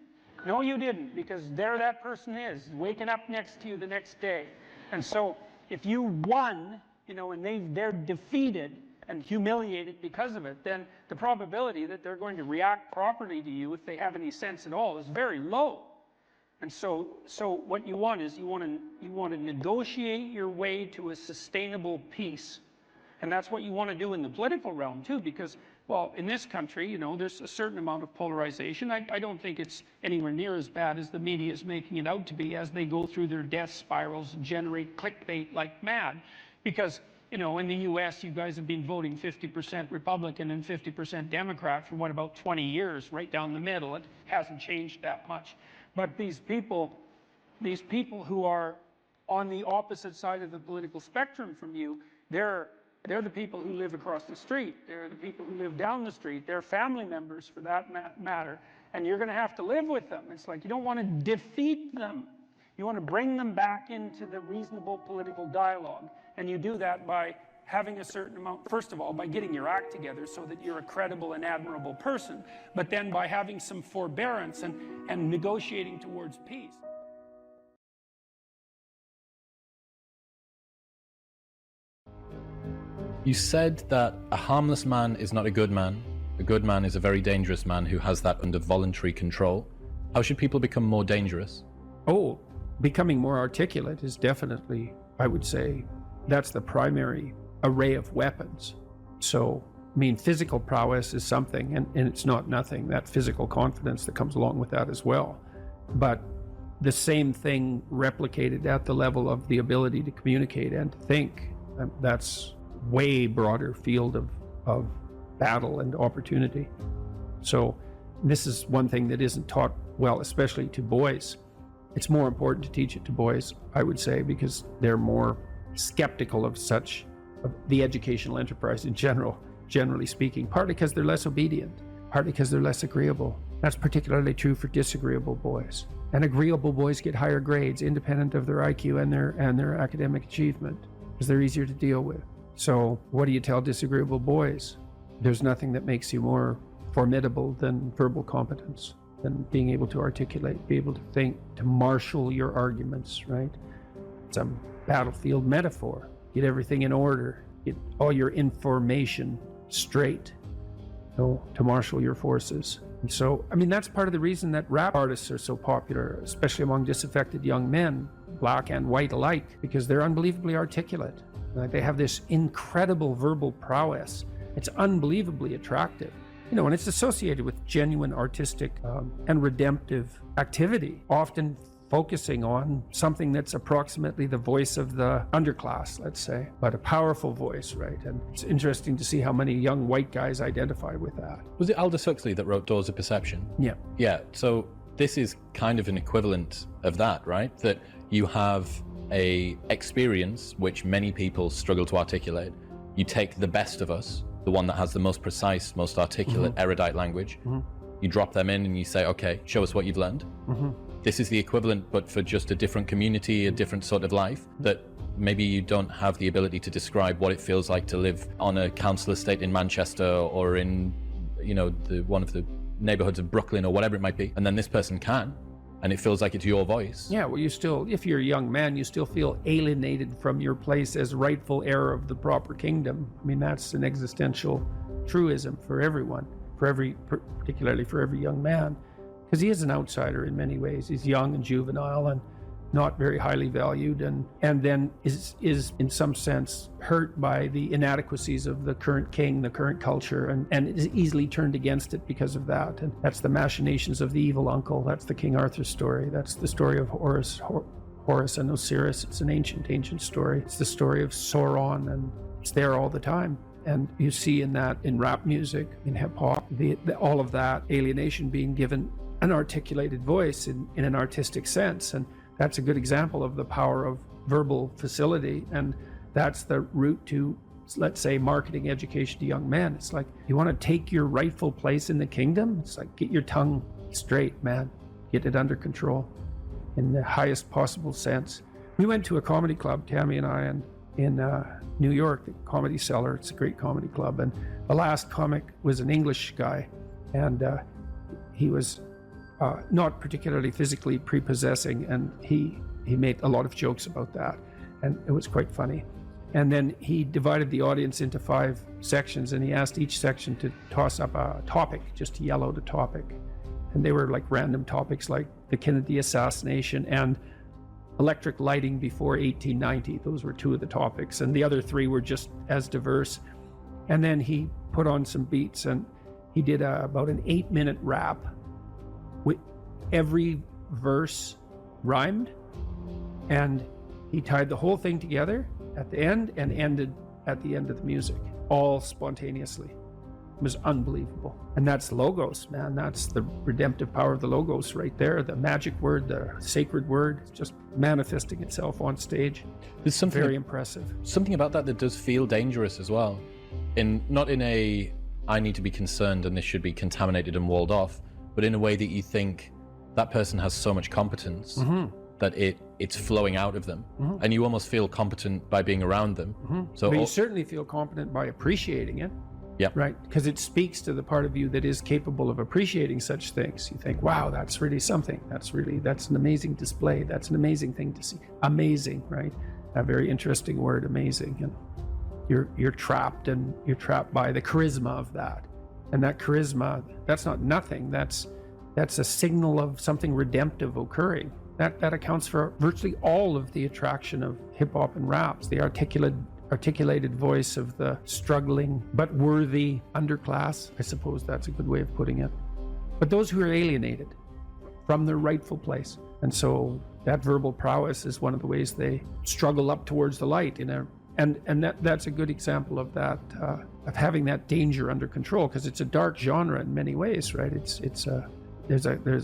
No, you didn't, because there that person is, waking up next to you the next day. And so if you won, you know, and they're defeated and humiliated because of it, then the probability that they're going to react properly to you, if they have any sense at all, is very low. And so what you want is you want to negotiate your way to a sustainable peace. And that's what you want to do in the political realm too, because, well, in this country, you know, there's a certain amount of polarization. I don't think it's anywhere near as bad as the media is making it out to be, as they go through their death spirals and generate clickbait like mad. Because, you know, in the US, you guys have been voting 50% Republican and 50% Democrat for what, about 20 years, right down the middle. It hasn't changed that much. But these people who are on the opposite side of the political spectrum from you, they're the people who live across the street. They're the people who live down the street. They're family members, for that matter. And you're going to have to live with them. It's like you don't want to defeat them. You want to bring them back into the reasonable political dialogue. And you do that by having a certain amount, first of all, by getting your act together so that you're a credible and admirable person, but then by having some forbearance and negotiating towards peace. You said that a harmless man is not a good man. A good man is a very dangerous man who has that under voluntary control. How should people become more dangerous? Oh, becoming more articulate is definitely, I would say, that's the primary array of weapons. So, I mean, physical prowess is something, and it's not nothing, that physical confidence that comes along with that as well. But the same thing replicated at the level of the ability to communicate and to think, that's way broader field of battle and opportunity. So this is one thing that isn't taught well, especially to boys. It's more important to teach it to boys, I would say, because they're more skeptical of the educational enterprise in general, generally speaking, partly because they're less obedient, partly because they're less agreeable. That's particularly true for disagreeable boys. And agreeable boys get higher grades independent of their IQ and their academic achievement, because they're easier to deal with. So what do you tell disagreeable boys? There's nothing that makes you more formidable than verbal competence, than being able to articulate, be able to think, to marshal your arguments, right? It's a battlefield metaphor. Get everything in order, get all your information straight, to marshal your forces. And so, I mean, that's part of the reason that rap artists are so popular, especially among disaffected young men, black and white alike, because they're unbelievably articulate. Like, they have this incredible verbal prowess. It's unbelievably attractive. You know, and it's associated with genuine artistic and redemptive activity, often focusing on something that's approximately the voice of the underclass, let's say, but a powerful voice, right? And it's interesting to see how many young white guys identify with that. Was it Aldous Huxley that wrote Doors of Perception? Yeah. Yeah, so this is kind of an equivalent of that, right? That you have a experience which many people struggle to articulate. You take the best of us, the one that has the most precise, most articulate, erudite language. You drop them in and you say, okay, show us what you've learned. This is the equivalent, but for just a different community, a different sort of life, that maybe you don't have the ability to describe what it feels like to live on a council estate in Manchester or in, you know, one of the neighborhoods of Brooklyn or whatever it might be. And then this person can, and it feels like it's your voice. Yeah, well, you still, if you're a young man, you still feel alienated from your place as rightful heir of the proper kingdom. I mean, that's an existential truism for everyone, particularly for every young man, because he is an outsider in many ways. He's young and juvenile and not very highly valued, and then is in some sense hurt by the inadequacies of the current king, the current culture, and is easily turned against it because of that. And that's the machinations of the evil uncle. That's the King Arthur story. That's the story of Horus and Osiris. It's an ancient story. It's the story of Sauron, and it's there all the time. And you see in that, in rap music, in hip hop, all of that alienation being given an articulated voice in an artistic sense. And that's a good example of the power of verbal facility. And that's the route to let's say, marketing education to young men. It's like, you want to take your rightful place in the kingdom? It's like, get your tongue straight, man. Get it under control in the highest possible sense. We went to a comedy club, Tammy and I, in New York, the Comedy Cellar. It's a great comedy club. And the last comic was an English guy. And he was not particularly physically prepossessing. And he made a lot of jokes about that. And it was quite funny. And then he divided the audience into 5 sections, and he asked each section to toss up a topic, just to yell out a topic. And they were like random topics like the Kennedy assassination and electric lighting before 1890. Those were 2 of the topics. And the other 3 were just as diverse. And then he put on some beats, and he did about an 8-minute rap. With every verse rhymed, and he tied the whole thing together at the end and ended at the end of the music, all spontaneously. It was unbelievable. And that's Logos, man. That's the redemptive power of the Logos right there. The magic word, the sacred word, just manifesting itself on stage. There's something very impressive. Something about that does feel dangerous as well. Not in a, I need to be concerned and this should be contaminated and walled off, but in a way that you think that person has so much competence that it's flowing out of them, and you almost feel competent by being around them. But you certainly feel competent by appreciating it. Yeah. Right? Because it speaks to the part of you that is capable of appreciating such things. You think, wow, that's really something. That's an amazing display. That's an amazing thing to see. Amazing, right? A very interesting word, amazing. And you're trapped, and you're trapped by the charisma of that. And that charisma, that's not nothing. That's a signal of something redemptive occurring. That accounts for virtually all of the attraction of hip hop and raps. The articulated voice of the struggling but worthy underclass. I suppose that's a good way of putting it. But those who are alienated from their rightful place. And so that verbal prowess is one of the ways they struggle up towards the light. And that's a good example of that, of having that danger under control, because it's a dark genre in many ways, right? There's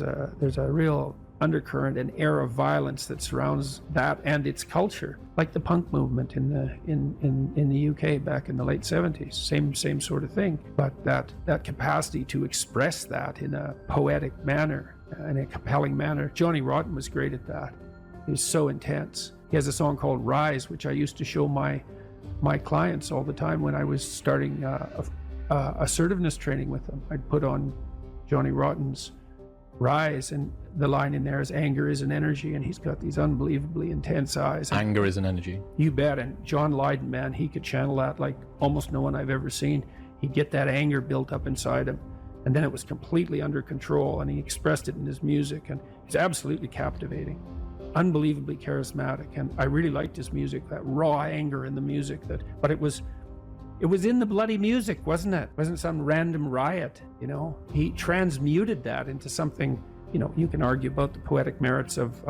a real undercurrent and air of violence that surrounds that and its culture, like the punk movement in the UK back in the late 70s. Same sort of thing, but that capacity to express that in a poetic manner, in a compelling manner. Johnny Rotten was great at that. He was so intense. He has a song called Rise, which I used to show my clients all the time when I was starting assertiveness training with them. I'd put on Johnny Rotten's Rise, and the line in there is, anger is an energy, and he's got these unbelievably intense eyes. Anger is an energy. You bet. And John Lydon, man, he could channel that like almost no one I've ever seen. He'd get that anger built up inside him, and then it was completely under control, and he expressed it in his music, and he's absolutely captivating, unbelievably charismatic. And I really liked his music, that raw anger in the music. But it was in the bloody music, wasn't it? It wasn't some random riot, He transmuted that into something, you can argue about the poetic merits of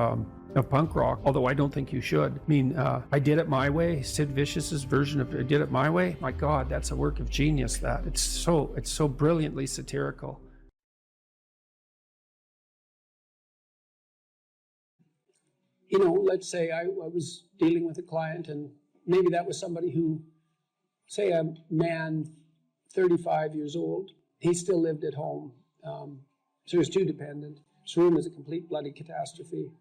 punk rock, although I don't think you should. I mean, I Did It My Way, Sid Vicious's version of I Did It My Way. My God, that's a work of genius, that. It's so brilliantly satirical. Let's say I was dealing with a client, and maybe that was somebody who, say a man 35 years old, he still lived at home. So he was too dependent. His room was a complete bloody catastrophe.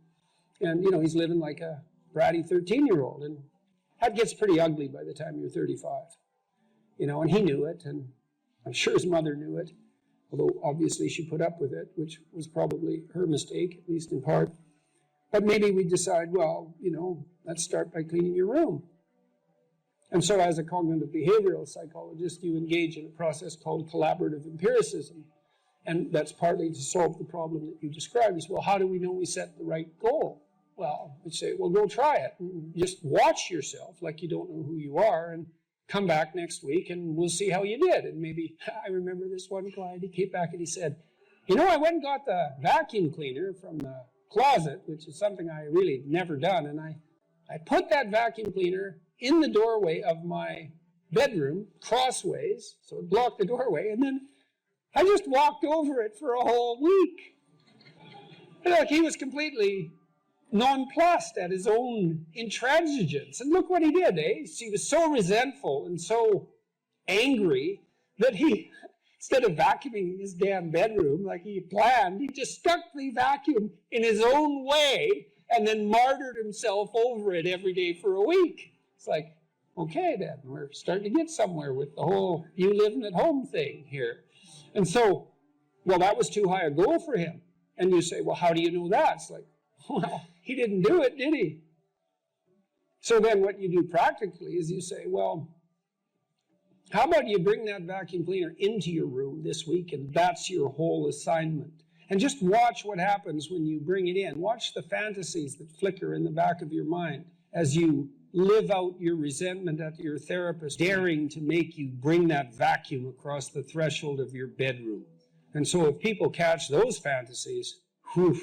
And, he's living like a bratty 13-year-old. And that gets pretty ugly by the time you're 35. And he knew it, and I'm sure his mother knew it, although obviously she put up with it, which was probably her mistake, at least in part. But maybe we decide, well, let's start by cleaning your room. And so as a cognitive behavioral psychologist, you engage in a process called collaborative empiricism. And that's partly to solve the problem that you described. Is, well, how do we know we set the right goal? Well, we'd say, well, go try it. And just watch yourself like you don't know who you are, and come back next week and we'll see how you did. And maybe, I remember this one client, he came back and he said, I went and got the vacuum cleaner from the closet, which is something I really never done. And I put that vacuum cleaner in the doorway of my bedroom, crossways, so it blocked the doorway, and then I just walked over it for a whole week. And he was completely nonplussed at his own intransigence. And look what he did, eh? He was so resentful and so angry that he, instead of vacuuming his damn bedroom like he planned, he just stuck the vacuum in his own way and then martyred himself over it every day for a week. It's like, okay then, we're starting to get somewhere with the whole you living at home thing here. And so, well, that was too high a goal for him. And you say, well, how do you know that? It's like, well, he didn't do it, did he? So then what you do practically is you say, well, how about you bring that vacuum cleaner into your room this week, and that's your whole assignment. And just watch what happens when you bring it in. Watch the fantasies that flicker in the back of your mind as you live out your resentment at your therapist, daring to make you bring that vacuum across the threshold of your bedroom. And so if people catch those fantasies, whew,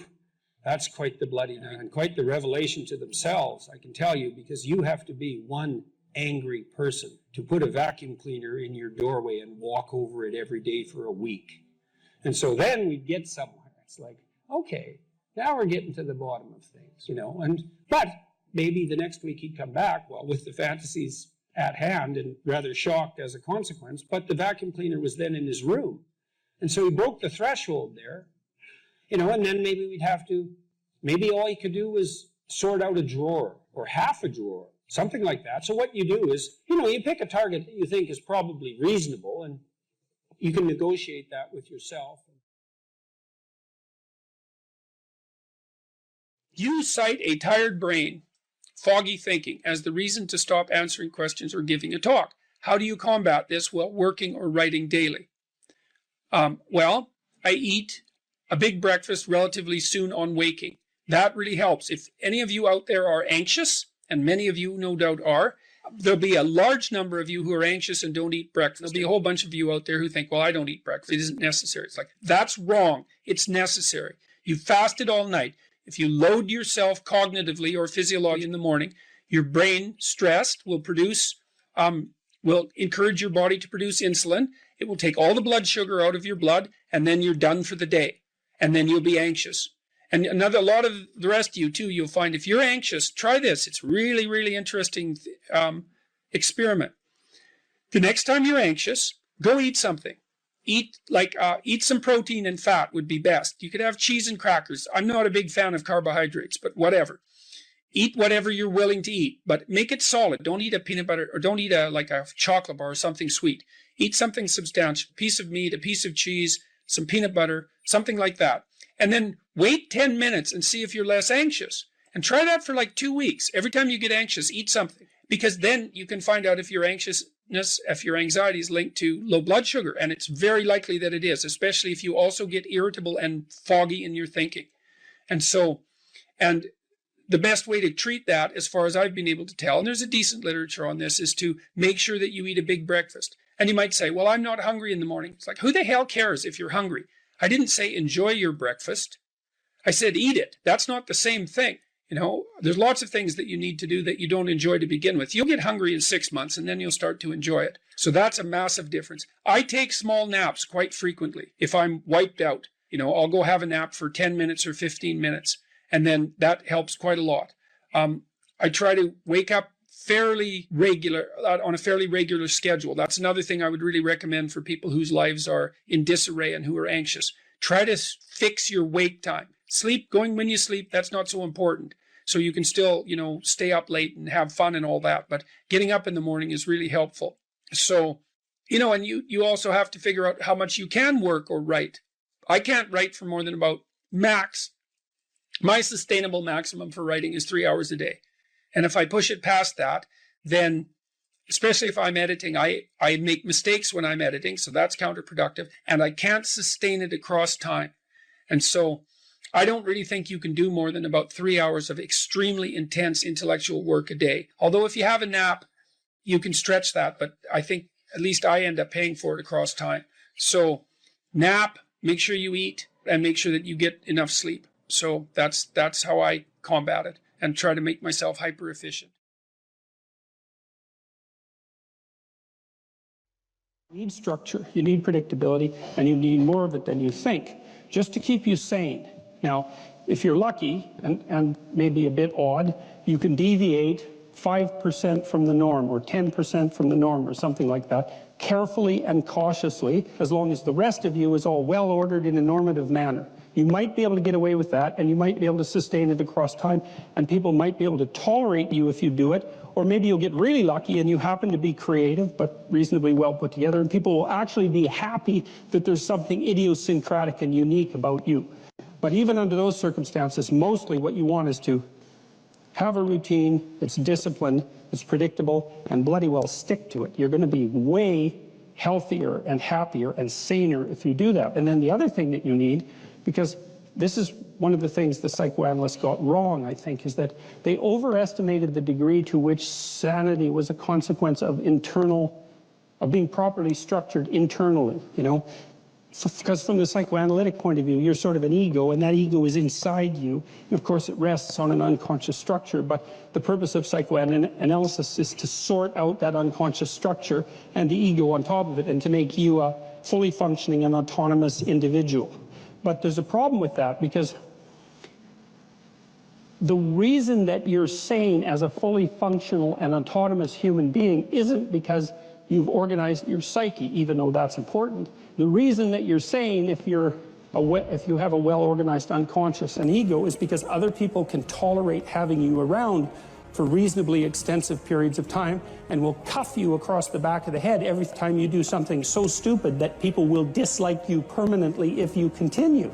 that's quite the bloody night and quite the revelation to themselves, I can tell you, because you have to be one angry person to put a vacuum cleaner in your doorway and walk over it every day for a week. And so then we get somewhere. It's like, okay, now we're getting to the bottom of things, you know. But maybe the next week he'd come back, well, with the fantasies at hand and rather shocked as a consequence, but the vacuum cleaner was then in his room. And so he broke the threshold there, you know, and then maybe we'd have to, maybe all he could do was sort out a drawer or half a drawer, something like that. So what you do is, you know, you pick a target that you think is probably reasonable, and you can negotiate that with yourself. You cite a tired brain, foggy thinking, as the reason to stop answering questions or giving a talk. How do you combat this while working or writing daily? Well, I eat a big breakfast relatively soon on waking. That really helps. If any of you out there are anxious, and many of you no doubt are, there'll be a large number of you who are anxious and don't eat breakfast. There'll be a whole bunch of you out there who think, well, I don't eat breakfast. It isn't necessary. It's like, that's wrong. It's necessary. You fasted all night. If you load yourself cognitively or physiologically in the morning, your brain, stressed, will encourage your body to produce insulin. It will take all the blood sugar out of your blood, and then you're done for the day. And then you'll be anxious. And a lot of the rest of you, too, you'll find if you're anxious, try this. It's really, really interesting experiment. The next time you're anxious, go eat something. Eat some protein and fat would be best. You could have cheese and crackers. I'm not a big fan of carbohydrates, but whatever. Eat whatever you're willing to eat, but make it solid. Don't eat a peanut butter, or don't eat a chocolate bar or something sweet. Eat something substantial, a piece of meat, a piece of cheese, some peanut butter, something like that. And then wait 10 minutes and see if you're less anxious. And try that for like 2 weeks. Every time you get anxious, eat something. Because then you can find out if your anxiety is linked to low blood sugar. And it's very likely that it is, especially if you also get irritable and foggy in your thinking. And the best way to treat that, as far as I've been able to tell, and there's a decent literature on this, is to make sure that you eat a big breakfast. And you might say, well, I'm not hungry in the morning. It's like, who the hell cares if you're hungry? I didn't say enjoy your breakfast. I said eat it. That's not the same thing. You know, there's lots of things that you need to do that you don't enjoy to begin with. You'll get hungry in 6 months, and then you'll start to enjoy it. So that's a massive difference. I take small naps quite frequently. If I'm wiped out, you know, I'll go have a nap for 10 minutes or 15 minutes, and then that helps quite a lot. I try to wake up on a fairly regular schedule. That's another thing I would really recommend for people whose lives are in disarray and who are anxious. Try to fix your wake time. Going when you sleep, that's not so important. So you can still, you know, stay up late and have fun and all that. But getting up in the morning is really helpful. So, you know, and you also have to figure out how much you can work or write. I can't write for more than about max. My sustainable maximum for writing is 3 hours a day. And if I push it past that, then, especially if I'm editing, I make mistakes when I'm editing, so that's counterproductive, and I can't sustain it across time. And so I don't really think you can do more than about 3 hours of extremely intense intellectual work a day. Although if you have a nap, you can stretch that, but I think at least I end up paying for it across time. So nap, make sure you eat, and make sure that you get enough sleep. So that's how I combat it and try to make myself hyper efficient. You need structure, you need predictability, and you need more of it than you think, just to keep you sane. Now, if you're lucky and maybe a bit odd, you can deviate 5% from the norm or 10% from the norm or something like that, carefully and cautiously, as long as the rest of you is all well ordered in a normative manner. You might be able to get away with that, and you might be able to sustain it across time, and people might be able to tolerate you if you do it, or maybe you'll get really lucky and you happen to be creative but reasonably well put together, and people will actually be happy that there's something idiosyncratic and unique about you. But even under those circumstances, mostly what you want is to have a routine that's disciplined, that's predictable, and bloody well stick to it. You're going to be way healthier and happier and saner if you do that. And then the other thing that you need, because this is one of the things the psychoanalysts got wrong, I think, is that they overestimated the degree to which sanity was a consequence of being properly structured internally, you know. Because from the psychoanalytic point of view, you're sort of an ego, and that ego is inside you. And of course, it rests on an unconscious structure, but the purpose of psychoanalysis is to sort out that unconscious structure and the ego on top of it, and to make you a fully functioning and autonomous individual. But there's a problem with that, because the reason that you're sane as a fully functional and autonomous human being isn't because you've organized your psyche, even though that's important. The reason that you're sane, if you have a well-organized unconscious and ego, is because other people can tolerate having you around for reasonably extensive periods of time, and will cuff you across the back of the head every time you do something so stupid that people will dislike you permanently if you continue.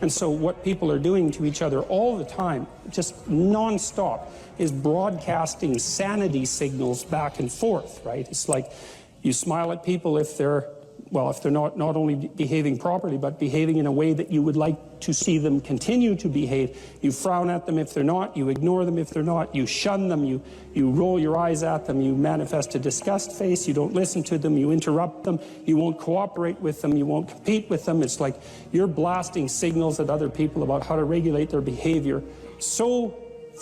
And so what people are doing to each other all the time, just non-stop, is broadcasting sanity signals back and forth, right? It's like you smile at people if they're not only behaving properly, but behaving in a way that you would like to see them continue to behave. You frown at them if they're not, you ignore them if they're not, you shun them, you roll your eyes at them, you manifest a disgust face, you don't listen to them, you interrupt them, you won't cooperate with them, you won't compete with them. It's like you're blasting signals at other people about how to regulate their behavior so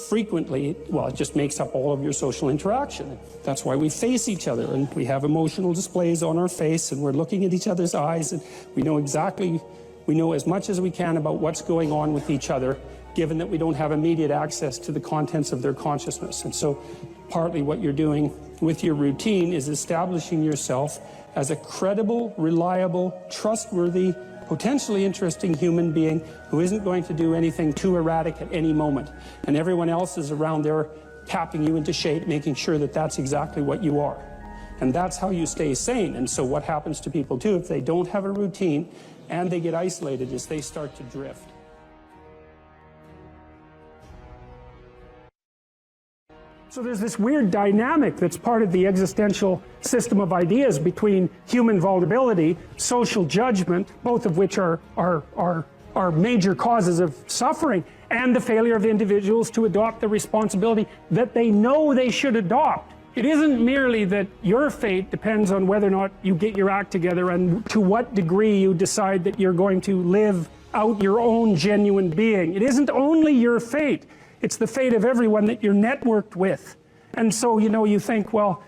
frequently, well, it just makes up all of your social interaction. That's why we face each other, and we have emotional displays on our face, and we're looking at each other's eyes, and we know as much as we can about what's going on with each other, given that we don't have immediate access to the contents of their consciousness. And so partly what you're doing with your routine is establishing yourself as a credible, reliable, trustworthy, potentially interesting human being who isn't going to do anything too erratic at any moment. And everyone else is around there tapping you into shape, making sure that that's exactly what you are. And that's how you stay sane. And so what happens to people too, if they don't have a routine and they get isolated, is they start to drift. So there's this weird dynamic that's part of the existential system of ideas between human vulnerability, social judgment, both of which are major causes of suffering, and the failure of individuals to adopt the responsibility that they know they should adopt. It isn't merely that your fate depends on whether or not you get your act together and to what degree you decide that you're going to live out your own genuine being. It isn't only your fate. It's the fate of everyone that you're networked with. And so, you know, you think, well,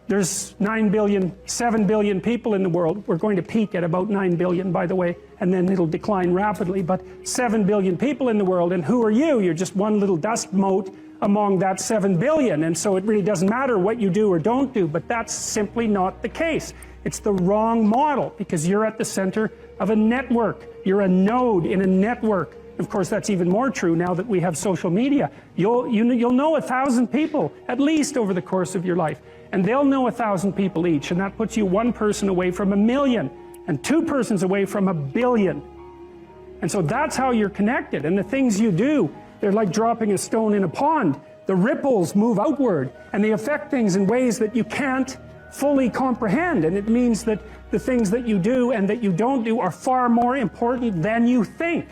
there's 9 billion, 7 billion people in the world. We're going to peak at about 9 billion, by the way, and then it'll decline rapidly. But 7 billion people in the world, and who are you? You're just one little dust mote among that 7 billion. And so it really doesn't matter what you do or don't do, but that's simply not the case. It's the wrong model, because you're at the center of a network. You're a node in a network. Of course, that's even more true now that we have social media. You'll know 1,000 people, at least, over the course of your life. And they'll know 1,000 people each, and that puts you one person away from 1,000,000, and 2 persons away from 1,000,000,000. And so that's how you're connected. And the things you do, they're like dropping a stone in a pond. The ripples move outward, and they affect things in ways that you can't fully comprehend. And it means that the things that you do and that you don't do are far more important than you think.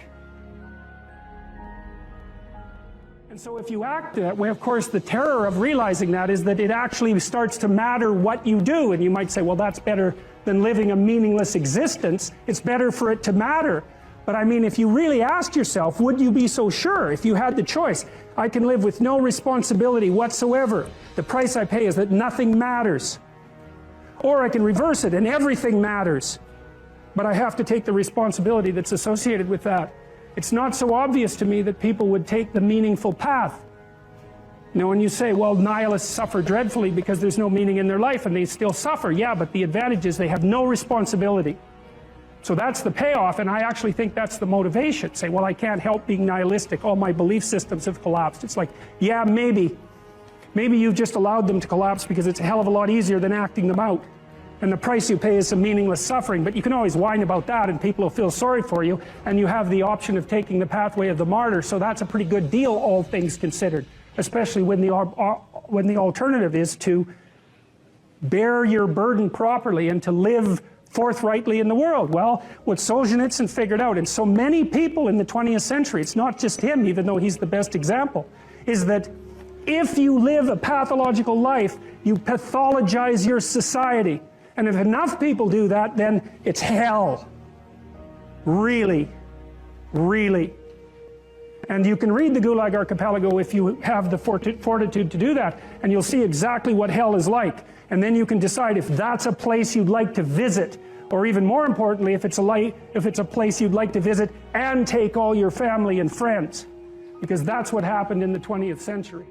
And so if you act that way, of course, the terror of realizing that is that it actually starts to matter what you do. And you might say, well, that's better than living a meaningless existence. It's better for it to matter. But I mean, if you really asked yourself, would you be so sure if you had the choice? I can live with no responsibility whatsoever. The price I pay is that nothing matters. Or I can reverse it and everything matters. But I have to take the responsibility that's associated with that. it's not so obvious to me that people would take the meaningful path. You know, when you say, well, nihilists suffer dreadfully because there's no meaning in their life and they still suffer. Yeah, but the advantage is they have no responsibility. So that's the payoff, and I actually think that's the motivation. Say, well, I can't help being nihilistic. All my belief systems have collapsed. It's like, yeah, maybe. Maybe you've just allowed them to collapse because it's a hell of a lot easier than acting them out. And the price you pay is some meaningless suffering, but you can always whine about that and people will feel sorry for you, and you have the option of taking the pathway of the martyr, so that's a pretty good deal, all things considered. Especially when the alternative is to bear your burden properly and to live forthrightly in the world. Well, what Solzhenitsyn figured out, and so many people in the 20th century, it's not just him, even though he's the best example, is that if you live a pathological life, you pathologize your society. And if enough people do that, then it's hell. Really, really. And you can read the Gulag Archipelago if you have the fortitude to do that, and you'll see exactly what hell is like. And then you can decide if that's a place you'd like to visit, or even more importantly, if it's a place you'd like to visit and take all your family and friends, because that's what happened in the 20th century.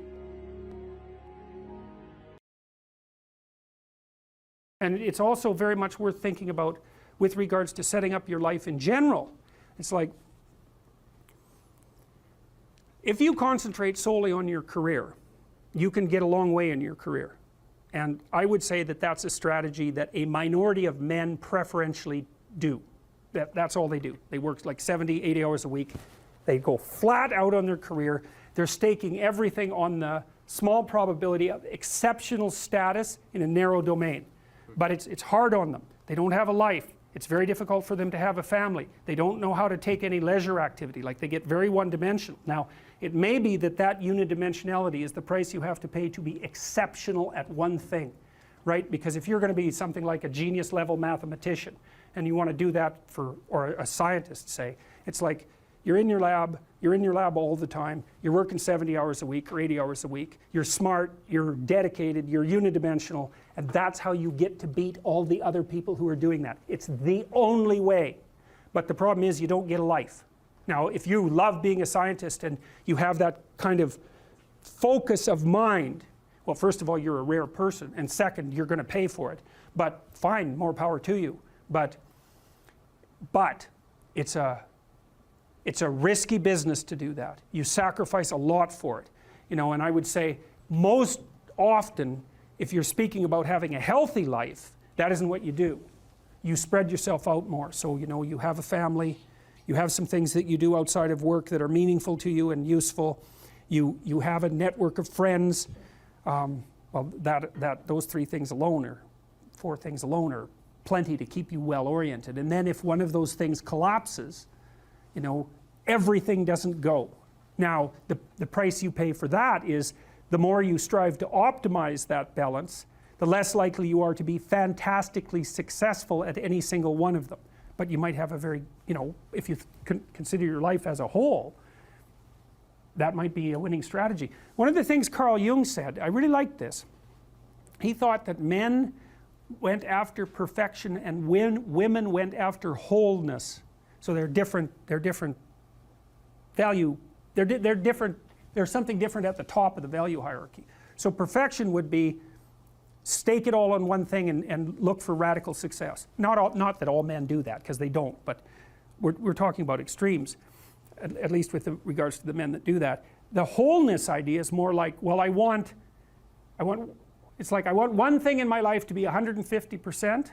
And it's also very much worth thinking about with regards to setting up your life in general. It's like, if you concentrate solely on your career, you can get a long way in your career. And I would say that that's a strategy that a minority of men preferentially do. That's all they do. They work like 70, 80 hours a week. They go flat out on their career. They're staking everything on the small probability of exceptional status in a narrow domain. But it's hard on them. They don't have a life. It's very difficult for them to have a family. They don't know how to take any leisure activity. Like, they get very one-dimensional. Now, it may be that that unidimensionality is the price you have to pay to be exceptional at one thing, right? Because if you're going to be something like a genius level mathematician and you want to do that for, or a scientist, say, it's like you're in your lab all the time, you're working 70 hours a week or 80 hours a week, you're smart, you're dedicated, you're unidimensional, and that's how you get to beat all the other people who are doing that. It's the only way. But the problem is you don't get a life. Now, if you love being a scientist and you have that kind of focus of mind, well, first of all, you're a rare person, and second, you're going to pay for it. But fine, more power to you. But it's a risky business to do that. You sacrifice a lot for it. You know, and I would say most often, if you're speaking about having a healthy life, that isn't what you do. You spread yourself out more. So, you know, you have a family, you have some things that you do outside of work that are meaningful to you and useful. You have a network of friends. Well, those 3 things alone, or 4 things alone, are plenty to keep you well oriented. And then if one of those things collapses, you know, everything doesn't go. Now, the price you pay for that is the more you strive to optimize that balance, the less likely you are to be fantastically successful at any single one of them. But you might have a very, you know, if you consider your life as a whole, that might be a winning strategy. One of the things Carl Jung said, I really liked this. He thought that men went after perfection and women went after wholeness. So they're different value, they're different, there's something different at the top of the value hierarchy. So perfection would be stake it all on one thing and look for radical success. Not that all men do that, because they don't, but we're talking about extremes, at least with regards to the men that do that. The wholeness idea is more like, well, it's like I want one thing in my life to be 150%,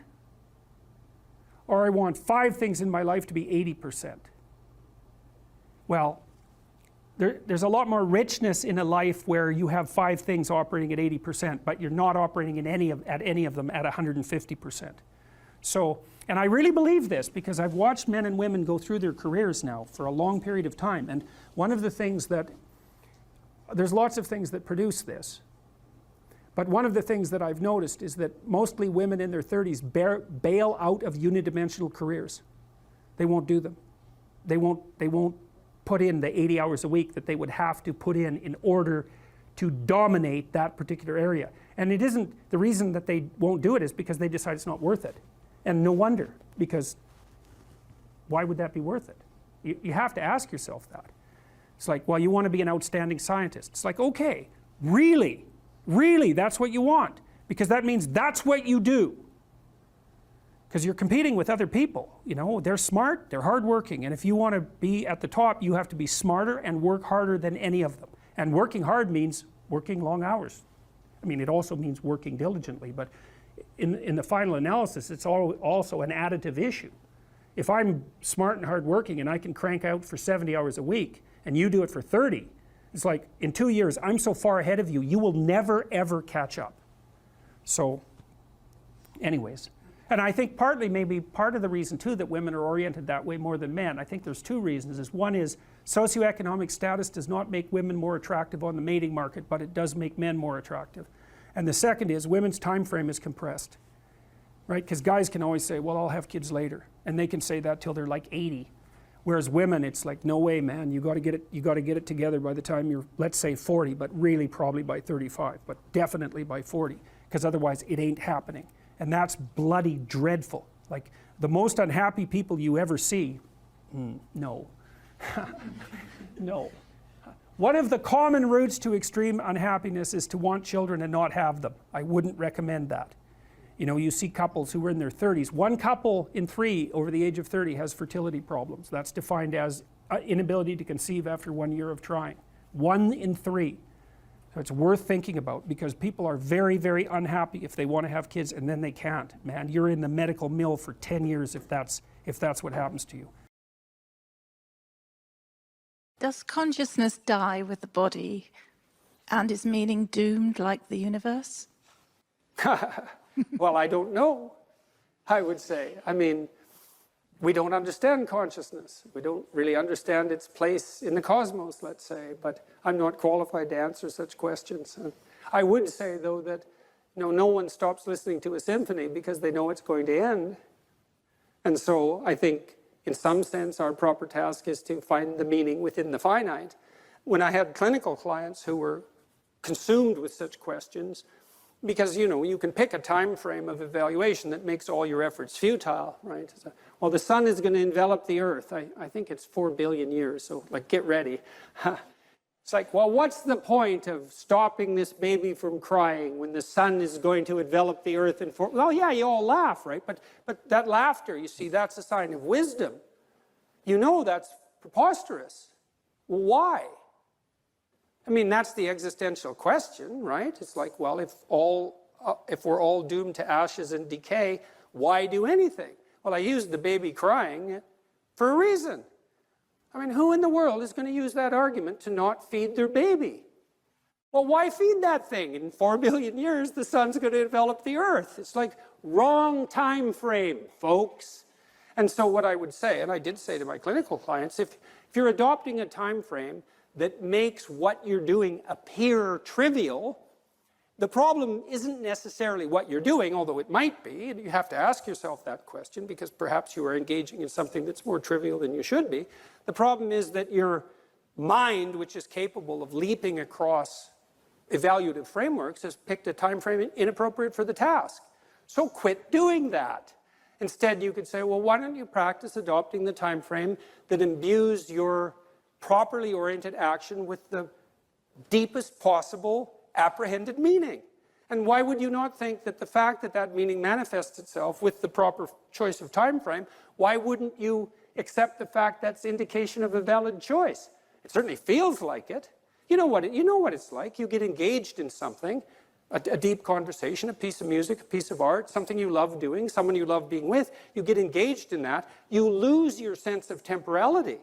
or I want 5 things in my life to be 80%. Well, there's a lot more richness in a life where you have 5 things operating at 80%, but you're not operating at any of them at 150%. So, and I really believe this because I've watched men and women go through their careers now for a long period of time, and one of the things that, there's lots of things that produce this, but one of the things that I've noticed is that mostly women in their 30s bail out of unidimensional careers. They won't do them. They won't put in the 80 hours a week that they would have to put in order to dominate that particular area. And it isn't, the reason that they won't do it is because they decide it's not worth it. And no wonder, because why would that be worth it? You have to ask yourself that. It's like, well, you want to be an outstanding scientist. It's like, okay, really, that's what you want, because that means that's what you do. Because you're competing with other people, you know, they're smart, they're hardworking, and if you want to be at the top, you have to be smarter and work harder than any of them. And working hard means working long hours. I mean, it also means working diligently, but in the final analysis, it's also an additive issue. If I'm smart and hardworking and I can crank out for 70 hours a week, and you do it for 30, it's like, in 2 years, I'm so far ahead of you, you will never ever catch up. So, anyways. And I think partly, maybe part of the reason too that women are oriented that way more than men, I think there's two reasons. One is socioeconomic status does not make women more attractive on the mating market, but it does make men more attractive. And the second is women's time frame is compressed, right? Because guys can always say, well, I'll have kids later, and they can say that till they're like 80. Whereas women, it's like, no way, man, you got to get it together by the time you're, let's say 40, but really probably by 35, but definitely by 40, because otherwise it ain't happening. And that's bloody dreadful. Like, the most unhappy people you ever see, no. No. One of the common routes to extreme unhappiness is to want children and not have them. I wouldn't recommend that. You know, you see couples who are in their 30s. 1 couple in 3 over the age of 30 has fertility problems. That's defined as inability to conceive after 1 year of trying. 1 in 3. So it's worth thinking about, because people are very, very unhappy if they want to have kids and then they can't. Man, you're in the medical mill for 10 years if that's what happens to you. Does consciousness die with the body, and is meaning doomed like the universe? Well, I don't know, I would say. I mean, we don't understand consciousness. We don't really understand its place in the cosmos, let's say, but I'm not qualified to answer such questions. I would say, though, that no one stops listening to a symphony because they know it's going to end. And so I think, in some sense, our proper task is to find the meaning within the finite. When I had clinical clients who were consumed with such questions, because, you know, you can pick a time frame of evaluation that makes all your efforts futile, right? So, well, the sun is going to envelop the earth. I think it's 4 billion years, so, like, get ready. It's like, well, what's the point of stopping this baby from crying when the sun is going to envelop the earth in 4? Well, yeah, you all laugh, right? But that laughter, you see, that's a sign of wisdom. You know that's preposterous. Well, why? I mean, that's the existential question, right? It's like, well, if we're all doomed to ashes and decay, why do anything? Well, I used the baby crying for a reason. I mean, who in the world is going to use that argument to not feed their baby? Well, why feed that thing? In 4 billion years, the sun's going to envelop the earth. It's like, wrong time frame, folks. And so what I would say, and I did say to my clinical clients, if you're adopting a time frame that makes what you're doing appear trivial, the problem isn't necessarily what you're doing, although it might be, and you have to ask yourself that question because perhaps you are engaging in something that's more trivial than you should be. The problem is that your mind, which is capable of leaping across evaluative frameworks, has picked a time frame inappropriate for the task. So quit doing that. Instead, you could say, well, why don't you practice adopting the time frame that imbues your properly oriented action with the deepest possible apprehended meaning? And why would you not think that the fact that that meaning manifests itself with the proper choice of time frame, why wouldn't you accept the fact that's indication of a valid choice? It certainly feels like it. You know what it's like. You get engaged in something, a deep conversation, a piece of music, a piece of art, something you love doing, someone you love being with. You get engaged in that. You lose your sense of temporality.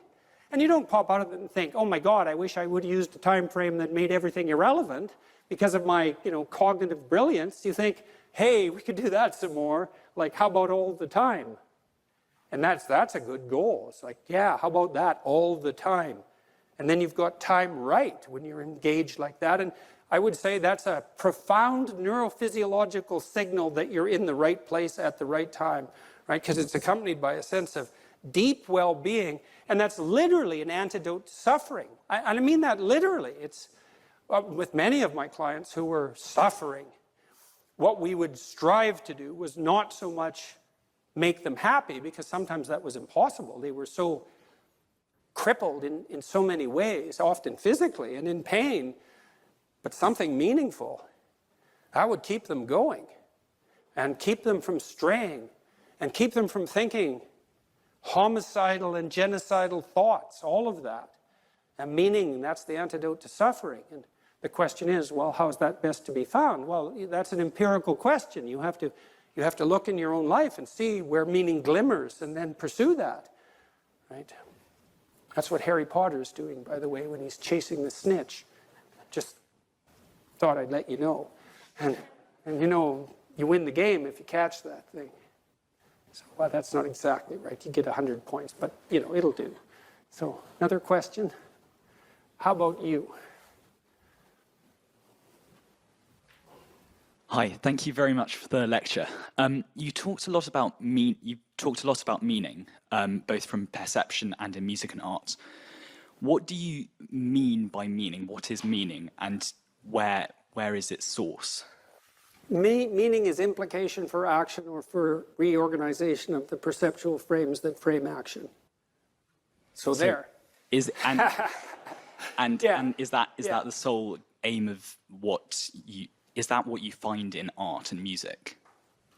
And you don't pop out of it and think, oh my God, I wish I would have used a time frame that made everything irrelevant because of my, cognitive brilliance. You think, hey, we could do that some more. Like, how about all the time? And that's a good goal. It's like, yeah, how about that all the time? And then you've got time right when you're engaged like that. And I would say that's a profound neurophysiological signal that you're in the right place at the right time, right? Because it's accompanied by a sense of deep well-being, and that's literally an antidote to suffering. I mean that literally. It's with many of my clients who were suffering, what we would strive to do was not so much make them happy, because sometimes that was impossible. They were so crippled in so many ways, often physically and in pain, but something meaningful, that would keep them going and keep them from straying and keep them from thinking homicidal and genocidal thoughts, all of that. And meaning, that's the antidote to suffering. And the question is, well, how is that best to be found? Well, that's an empirical question. You have to look in your own life and see where meaning glimmers and then pursue that, right? That's what Harry Potter is doing, by the way, when he's chasing the snitch. Just thought I'd let you know. And you know, you win the game if you catch that thing. So, well, that's not exactly right. You get 100 points, but, you know, it'll do. So, another question? How about you? Hi, thank you very much for the lecture. You talked a lot about meaning, both from perception and in music and art. What do you mean by meaning? What is meaning, and where is its source? Meaning is implication for action or for reorganization of the perceptual frames that frame action. So there. And is that the sole aim of what you? Is that what you find in art and music?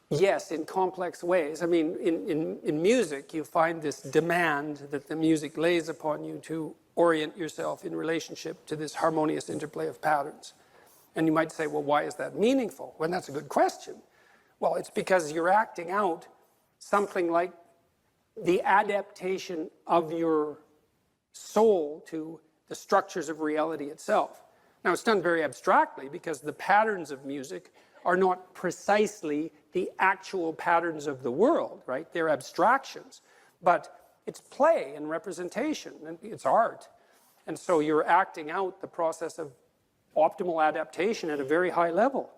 Yes, in complex ways. I mean, in music, you find this demand that the music lays upon you to orient yourself in relationship to this harmonious interplay of patterns. And you might say, well, why is that meaningful? Well, that's a good question. Well, it's because you're acting out something like the adaptation of your soul to the structures of reality itself. Now, it's done very abstractly because the patterns of music are not precisely the actual patterns of the world, right? They're abstractions. But it's play and representation, and it's art. And so you're acting out the process of optimal adaptation at a very high level.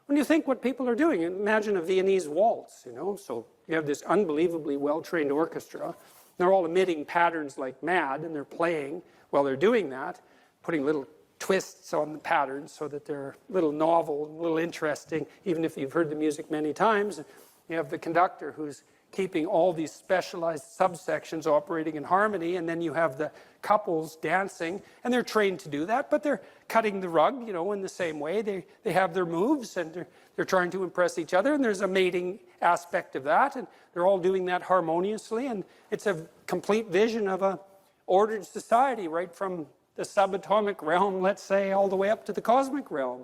When you think what people are doing, imagine a Viennese waltz, you know? So you have this unbelievably well-trained orchestra. They're all emitting patterns like mad, and they're playing while they're doing that, putting little twists on the patterns so that they're a little novel, a little interesting, even if you've heard the music many times. You have the conductor who's keeping all these specialized subsections operating in harmony, and then you have the couples dancing, and they're trained to do that, but they're cutting the rug, you know, in the same way. They have their moves, and they're trying to impress each other, and there's a mating aspect of that, and they're all doing that harmoniously, and it's a complete vision of a ordered society, right from the subatomic realm, let's say, all the way up to the cosmic realm.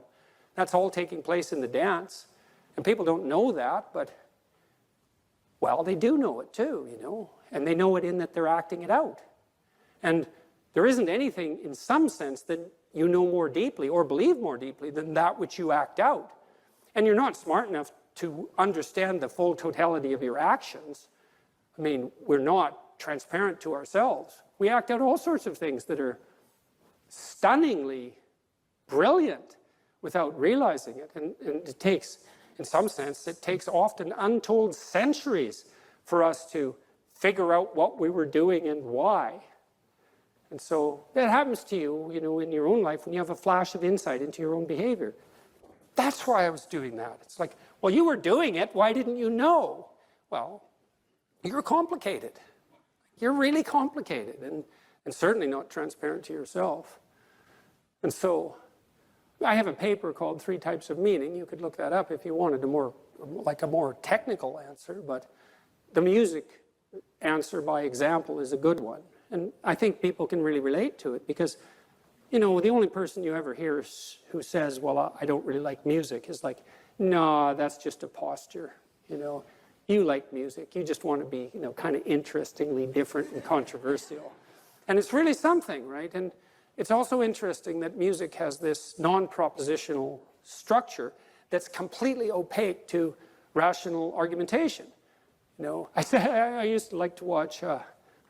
That's all taking place in the dance. And people don't know that, but, well, they do know it too, you know. And they know it in that they're acting it out. And there isn't anything, in some sense, that you know more deeply or believe more deeply than that which you act out. And you're not smart enough to understand the full totality of your actions. I mean, we're not transparent to ourselves. We act out all sorts of things that are stunningly brilliant without realizing it. And it takes, in some sense, it takes often untold centuries for us to figure out what we were doing and why. And so that happens to you, you know, in your own life when you have a flash of insight into your own behavior. That's why I was doing that. It's like, well, you were doing it. Why didn't you know? Well, you're complicated. You're really complicated and certainly not transparent to yourself. And so I have a paper called 3 Types of Meaning. You could look that up if you wanted a more technical answer, but the music answer by example is a good one. And I think people can really relate to it because, you know, the only person you ever hear who says, well, I don't really like music is like, no, that's just a posture, you know. You like music. You just want to be, you know, kind of interestingly different and controversial. And it's really something, right? And it's also interesting that music has this non-propositional structure that's completely opaque to rational argumentation. You know, I used to like to watch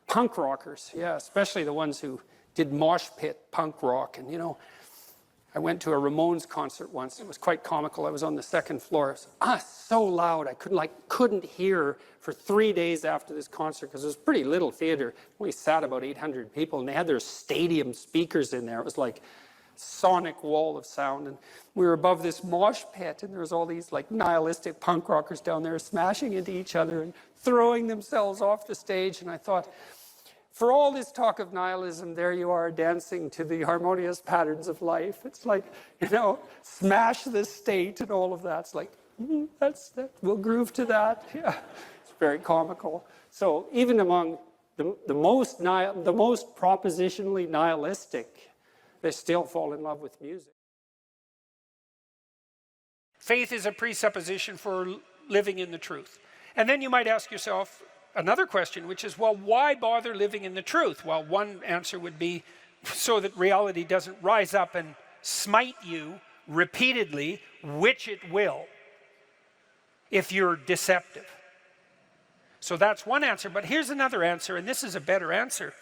punk rockers, yeah, especially the ones who did mosh pit punk rock. And, you know, I went to a Ramones concert once. It was quite comical. I was on the 2nd floor. It was so loud. I couldn't hear for 3 days after this concert because it was a pretty little theater. We sat about 800 people, and they had their stadium speakers in there. It was like sonic wall of sound. And we were above this mosh pit, and there was all these like nihilistic punk rockers down there smashing into each other and throwing themselves off the stage. And I thought, For all this talk of nihilism, there you are dancing to the harmonious patterns of life. It's like, you know, smash this state and all of that. It's like, we'll groove to that. Yeah, it's very comical. So even among the most propositionally nihilistic, they still fall in love with music. Faith is a presupposition for living in the truth. And then you might ask yourself another question, which is, well, why bother living in the truth? Well, one answer would be so that reality doesn't rise up and smite you repeatedly, which it will, if you're deceptive. So that's one answer, but here's another answer, and this is a better answer.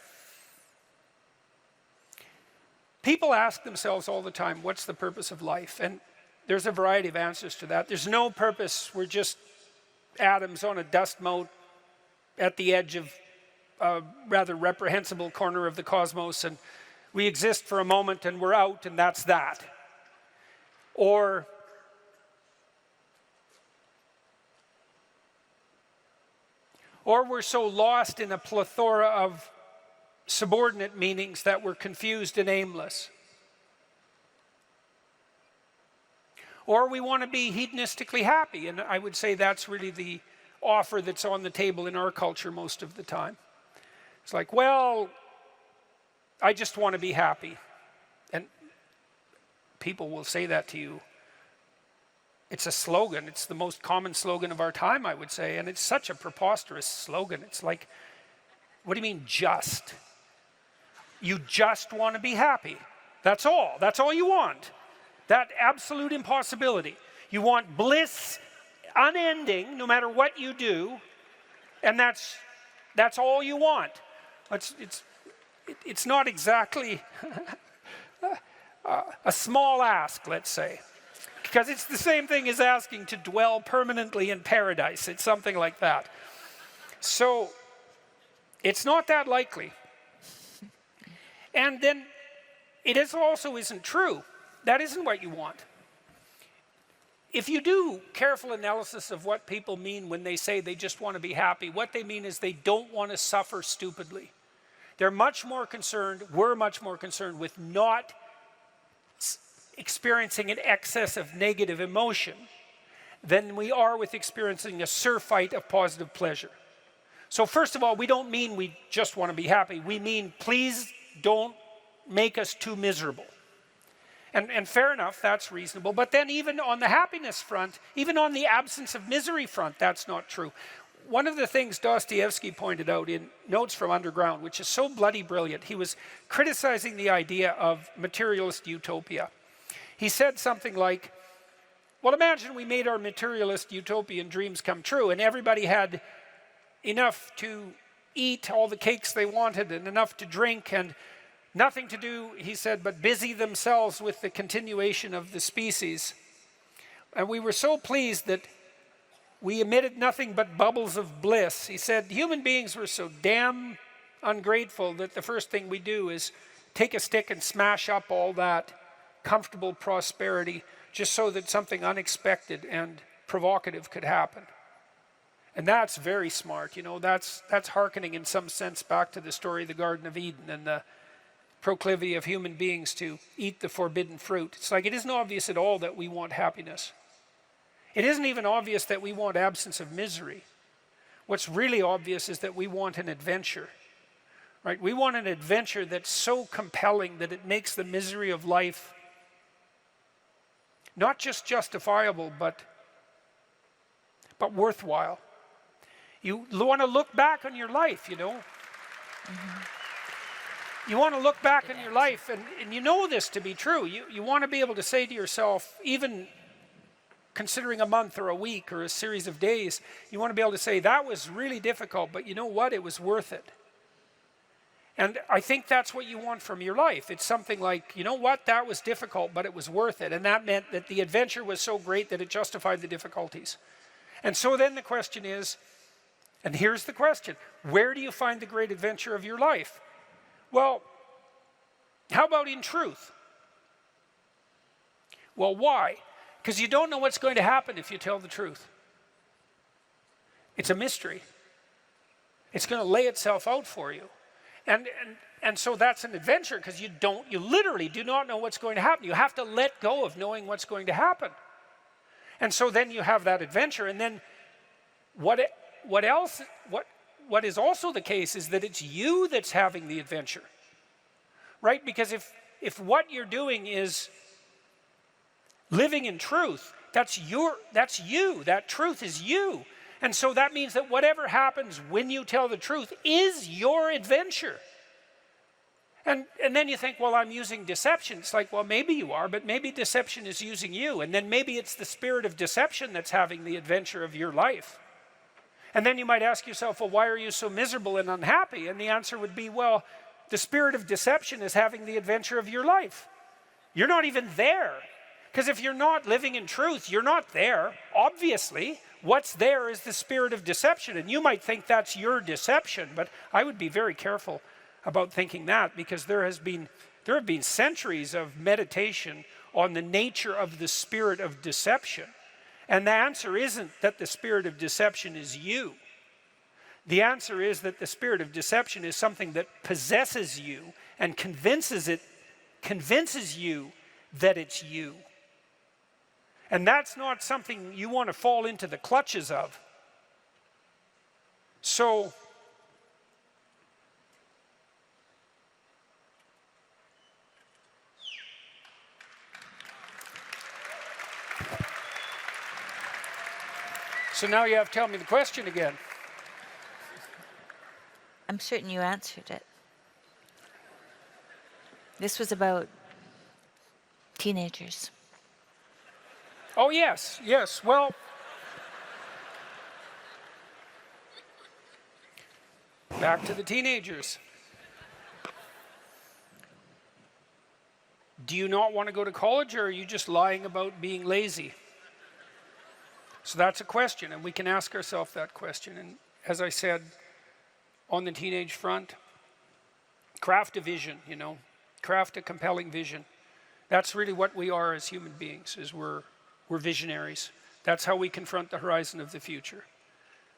People ask themselves all the time, what's the purpose of life? And there's a variety of answers to that. There's no purpose. We're just atoms on a dust mote at the edge of a rather reprehensible corner of the cosmos, and we exist for a moment and we're out, and that's that. Or we're so lost in a plethora of subordinate meanings that we're confused and aimless. Or we want to be hedonistically happy, and I would say that's really the offer that's on the table in our culture most of the time. It's like, well, I just want to be happy. And people will say that to you. It's a slogan. It's the most common slogan of our time, I would say, and it's such a preposterous slogan. It's like, what do you mean just? You just want to be happy. That's all. That's all you want. That absolute impossibility. You want bliss unending, no matter what you do, and that's all you want. It's not exactly a small ask, let's say, because it's the same thing as asking to dwell permanently in paradise. It's something like that. So it's not that likely. And then it also isn't true. That isn't what you want. If you do careful analysis of what people mean when they say they just want to be happy, what they mean is they don't want to suffer stupidly. We're much more concerned with not experiencing an excess of negative emotion than we are with experiencing a surfeit of positive pleasure. So first of all, we don't mean we just want to be happy. We mean, please don't make us too miserable. And fair enough, that's reasonable. But then even on the happiness front, even on the absence of misery front, that's not true. One of the things Dostoevsky pointed out in Notes from Underground, which is so bloody brilliant, he was criticizing the idea of materialist utopia. He said something like, well, imagine we made our materialist utopian dreams come true and everybody had enough to eat all the cakes they wanted and enough to drink and nothing to do, he said, but busy themselves with the continuation of the species. And we were so pleased that we emitted nothing but bubbles of bliss. He said, human beings were so damn ungrateful that the first thing we do is take a stick and smash up all that comfortable prosperity just so that something unexpected and provocative could happen. And that's very smart. You know, that's hearkening in some sense back to the story of the Garden of Eden and the proclivity of human beings to eat the forbidden fruit. It's like it isn't obvious at all that we want happiness. It isn't even obvious that we want absence of misery. What's really obvious is that we want an adventure, right? We want an adventure that's so compelling that it makes the misery of life not just justifiable, but worthwhile. You want to look back on your life, you know. Mm-hmm. You want to look back on your life, and you know this to be true. You want to be able to say to yourself, even considering a month or a week or a series of days, you want to be able to say, that was really difficult, but you know what? It was worth it. And I think that's what you want from your life. It's something like, you know what? That was difficult, but it was worth it. And that meant that the adventure was so great that it justified the difficulties. And so then the question is, and here's the question, where do you find the great adventure of your life? Well, how about in truth? Well, why? Because you don't know what's going to happen if you tell the truth. It's a mystery. It's going to lay itself out for you. And so that's an adventure, because you literally do not know what's going to happen. You have to let go of knowing what's going to happen. And so then you have that adventure, and then what is also the case is that it's you that's having the adventure, right? Because if what you're doing is living in truth, that's you, that truth is you. And so that means that whatever happens when you tell the truth is your adventure. And then you think, well, I'm using deception. It's like, well, maybe you are, but maybe deception is using you. And then maybe it's the spirit of deception that's having the adventure of your life. And then you might ask yourself, well, why are you so miserable and unhappy? And the answer would be, well, the spirit of deception is having the adventure of your life. You're not even there. Because if you're not living in truth, you're not there. Obviously, what's there is the spirit of deception. And you might think that's your deception, but I would be very careful about thinking that, because there have been centuries of meditation on the nature of the spirit of deception. And the answer isn't that the spirit of deception is you. The answer is that the spirit of deception is something that possesses you and convinces you that it's you. And that's not something you want to fall into the clutches of. So now you have to tell me the question again. I'm certain you answered it. This was about teenagers. Oh, yes. Well, back to the teenagers. Do you not want to go to college, or are you just lying about being lazy? So that's a question, and we can ask ourselves that question. And as I said, on the teenage front, craft a vision, craft a compelling vision. That's really what we are as human beings, is we're visionaries. That's how we confront the horizon of the future.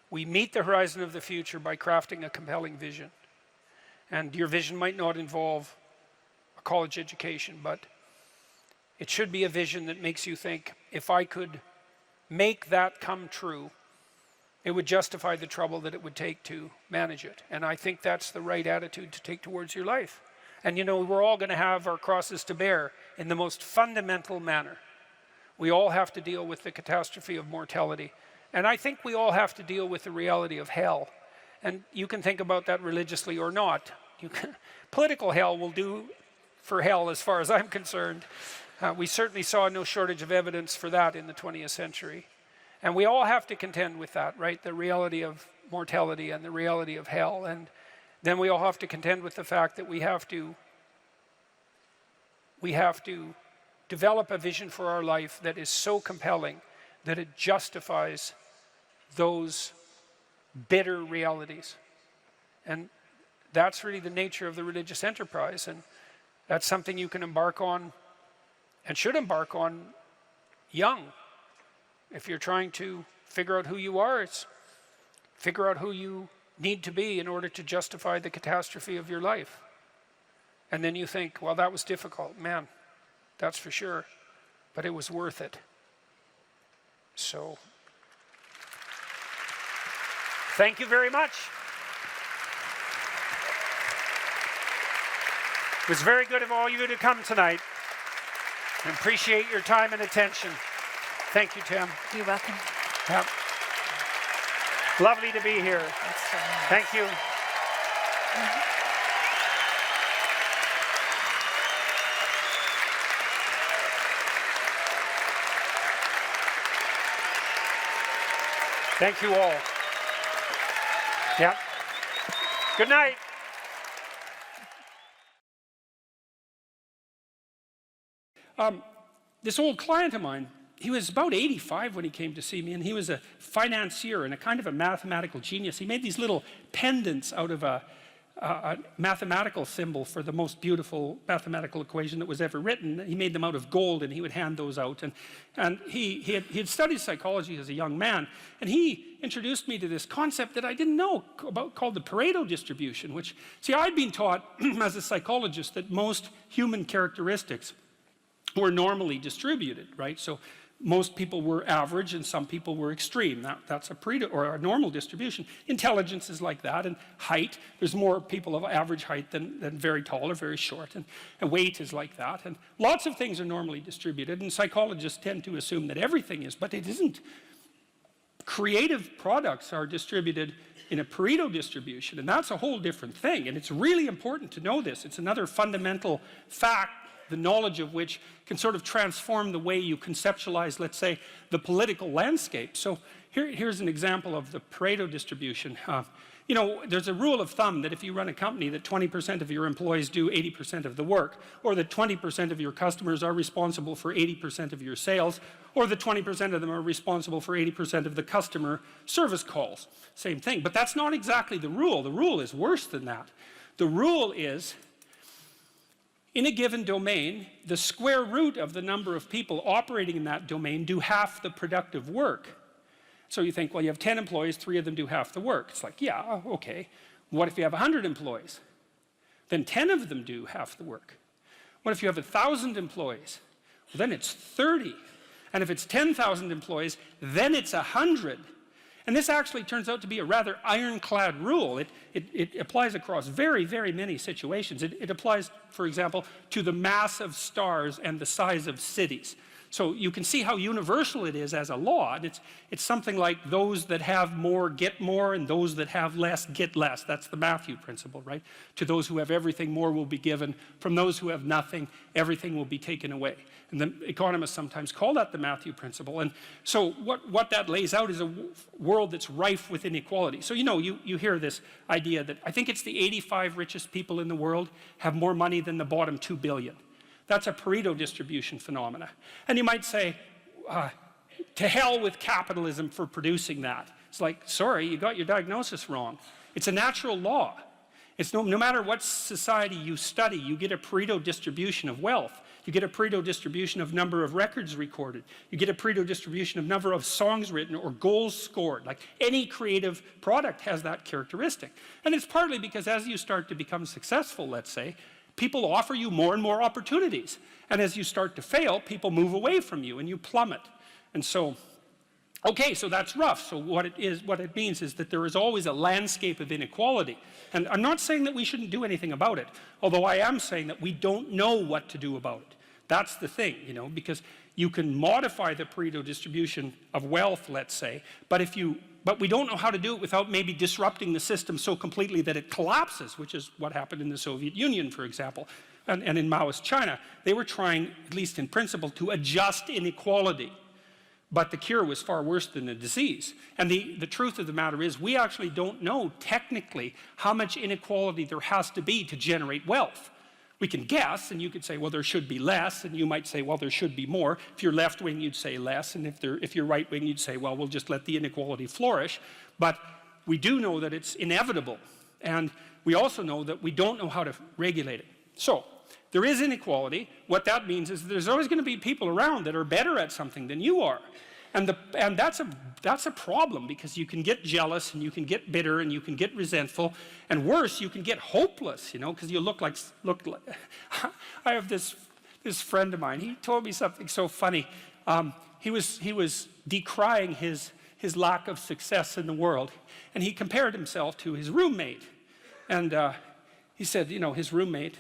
We meet the horizon of the future by crafting a compelling vision. And your vision might not involve a college education, but it should be a vision that makes you think, if I could make that come true, it would justify the trouble that it would take to manage it. And I think that's the right attitude to take towards your life. And we're all going to have our crosses to bear in the most fundamental manner. We all have to deal with the catastrophe of mortality. And I think we all have to deal with the reality of hell. And you can think about that religiously or not. Political hell will do for hell as far as I'm concerned. We certainly saw no shortage of evidence for that in the 20th century. And we all have to contend with that, right? The reality of mortality and the reality of hell. And then we all have to contend with the fact that we have to develop a vision for our life that is so compelling that it justifies those bitter realities. And that's really the nature of the religious enterprise. And that's something you can embark on and should embark on young. If you're trying to figure out who you are, it's figure out who you need to be in order to justify the catastrophe of your life. And then you think, well, that was difficult. Man, that's for sure. But it was worth it. So, thank you very much. It was very good of all you to come tonight. I appreciate your time and attention. Thank you, Tim. You're welcome. Yep. Lovely to be here. That's so nice. Thank you. Thank you all. Yeah. Good night. This old client of mine, he was about 85 when he came to see me, and he was a financier and a kind of a mathematical genius. He made these little pendants out of a mathematical symbol for the most beautiful mathematical equation that was ever written. He made them out of gold, and he would hand those out. And he had studied psychology as a young man, and he introduced me to this concept that I didn't know about, called the Pareto distribution, which, see, I'd been taught as a psychologist that most human characteristics were normally distributed, right? So most people were average and some people were extreme. That's a Pareto, or a normal distribution. Intelligence is like that, and height, there's more people of average height than very tall or very short, and weight is like that, and lots of things are normally distributed, and psychologists tend to assume that everything is, but it isn't. Creative products are distributed in a Pareto distribution, and that's a whole different thing, and it's really important to know this. It's another fundamental fact, the knowledge of which can sort of transform the way you conceptualize, let's say, the political landscape. So here's an example of the Pareto distribution. You know, there's a rule of thumb that if you run a company that 20% of your employees do 80% of the work, or that 20% of your customers are responsible for 80% of your sales, or that 20% of them are responsible for 80% of the customer service calls. Same thing, but that's not exactly the rule. The rule is worse than that. The rule is, in a given domain, the square root of the number of people operating in that domain do half the productive work. So you think, well, you have 10 employees, 3 of them do half the work. It's like, yeah, okay. What if you have 100 employees? Then 10 of them do half the work. What if you have 1,000 employees? Well, then it's 30. And if it's 10,000 employees, then it's 100. And this actually turns out to be a rather ironclad rule. It applies across very, very many situations. It applies, for example, to the mass of stars and the size of cities. So you can see how universal it is as a law. And it's something like those that have more get more, and those that have less get less. That's the Matthew principle, right? To those who have everything, more will be given. From those who have nothing, everything will be taken away. And the economists sometimes call that the Matthew principle. And so what that lays out is a world that's rife with inequality. So, you know, you hear this idea that I think it's the 85 richest people in the world have more money than the bottom 2 billion. That's a Pareto distribution phenomena. And you might say, to hell with capitalism for producing that. It's like, sorry, you got your diagnosis wrong. It's a natural law. It's no matter what society you study, you get a Pareto distribution of wealth. You get a Pareto distribution of number of records recorded. You get a Pareto distribution of number of songs written or goals scored. Like any creative product has that characteristic. And it's partly because as you start to become successful, let's say, people offer you more and more opportunities. And as you start to fail, people move away from you and you plummet. And so, okay, so that's rough. So what it means is that there is always a landscape of inequality. And I'm not saying that we shouldn't do anything about it, although I am saying that we don't know what to do about it. That's the thing, you know, because you can modify the Pareto distribution of wealth, let's say, but we don't know how to do it without maybe disrupting the system so completely that it collapses, which is what happened in the Soviet Union, for example, and in Maoist China. They were trying, at least in principle, to adjust inequality. But the cure was far worse than the disease. And the truth of the matter is we actually don't know technically how much inequality there has to be to generate wealth. We can guess, and you could say, well, there should be less, and you might say, well, there should be more. If you're left-wing, you'd say less, and if you're right-wing, you'd say, well, we'll just let the inequality flourish. But we do know that it's inevitable, and we also know that we don't know how to regulate it. So there is inequality. What that means is there's always going to be people around that are better at something than you are. And that's a problem, because you can get jealous and you can get bitter and you can get resentful, and worse, you can get hopeless, you know, because you look like I have this friend of mine. He told me something so funny. He was decrying his lack of success in the world, and he compared himself to his roommate. And he said, you know, his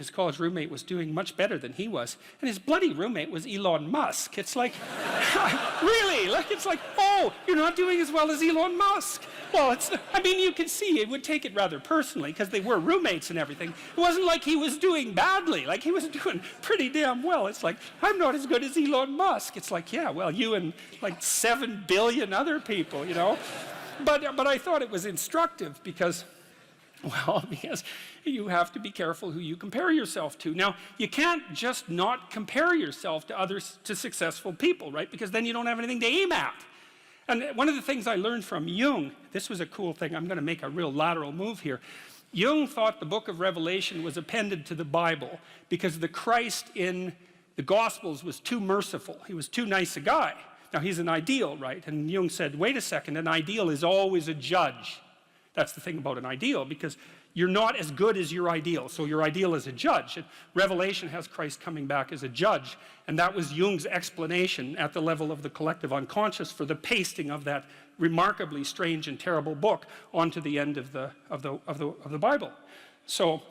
college roommate was doing much better than he was. And his bloody roommate was Elon Musk. It's like, really? Like, it's like, oh, you're not doing as well as Elon Musk. Well, I mean, you can see it would take it rather personally, because they were roommates and everything. It wasn't like he was doing badly. Like, he was doing pretty damn well. It's like, I'm not as good as Elon Musk. It's like, yeah, well, you and like 7 billion other people, you know. But I thought it was instructive because you have to be careful who you compare yourself to. Now, you can't just not compare yourself to successful people, right? Because then you don't have anything to aim at. And one of the things I learned from Jung, this was a cool thing, I'm going to make a real lateral move here. Jung thought the book of Revelation was appended to the Bible because the Christ in the Gospels was too merciful. He was too nice a guy. Now, he's an ideal, right? And Jung said, wait a second, an ideal is always a judge. That's the thing about an ideal, because you're not as good as your ideal, so your ideal is a judge. And Revelation has Christ coming back as a judge, and that was Jung's explanation at the level of the collective unconscious for the pasting of that remarkably strange and terrible book onto the end of the Bible. So,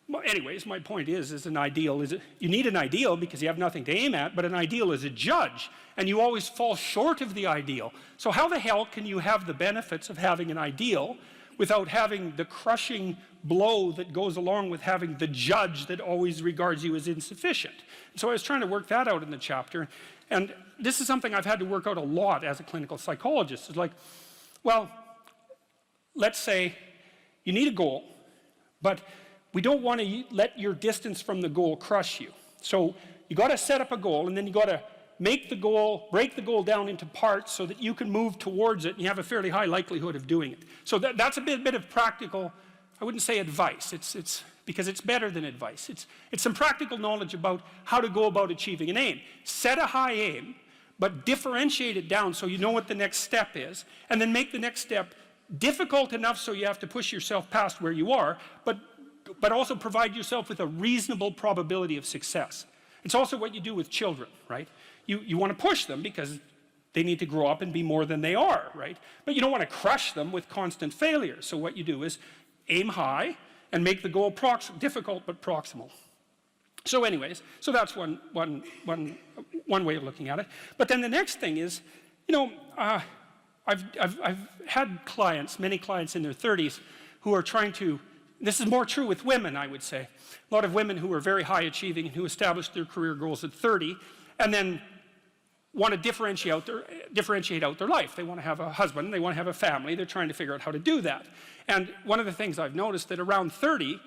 well, anyways, my point is an ideal you need an ideal because you have nothing to aim at, but an ideal is a judge, and you always fall short of the ideal. So how the hell can you have the benefits of having an ideal without having the crushing blow that goes along with having the judge that always regards you as insufficient? So I was trying to work that out in the chapter, and this is something I've had to work out a lot as a clinical psychologist. It's like, well, let's say you need a goal, but we don't want to let your distance from the goal crush you. So you got to set up a goal, and then you got to break the goal down into parts so that you can move towards it, and you have a fairly high likelihood of doing it. So that's a bit of practical, I wouldn't say advice, it's because it's better than advice. It's some practical knowledge about how to go about achieving an aim. Set a high aim, but differentiate it down so you know what the next step is, and then make the next step difficult enough so you have to push yourself past where you are, but also provide yourself with a reasonable probability of success. It's also what you do with children, right? You want to push them because they need to grow up and be more than they are, right? But you don't want to crush them with constant failure. So what you do is aim high and make the goal difficult but proximal. So anyways, so that's one way of looking at it. But then the next thing is, you know, I've had clients, many clients in their 30s, who are trying to. This is more true with women, I would say. A lot of women who are very high achieving and who established their career goals at 30 and then want to differentiate out their life. They want to have a husband, they want to have a family, they're trying to figure out how to do that. And one of the things I've noticed that around 30,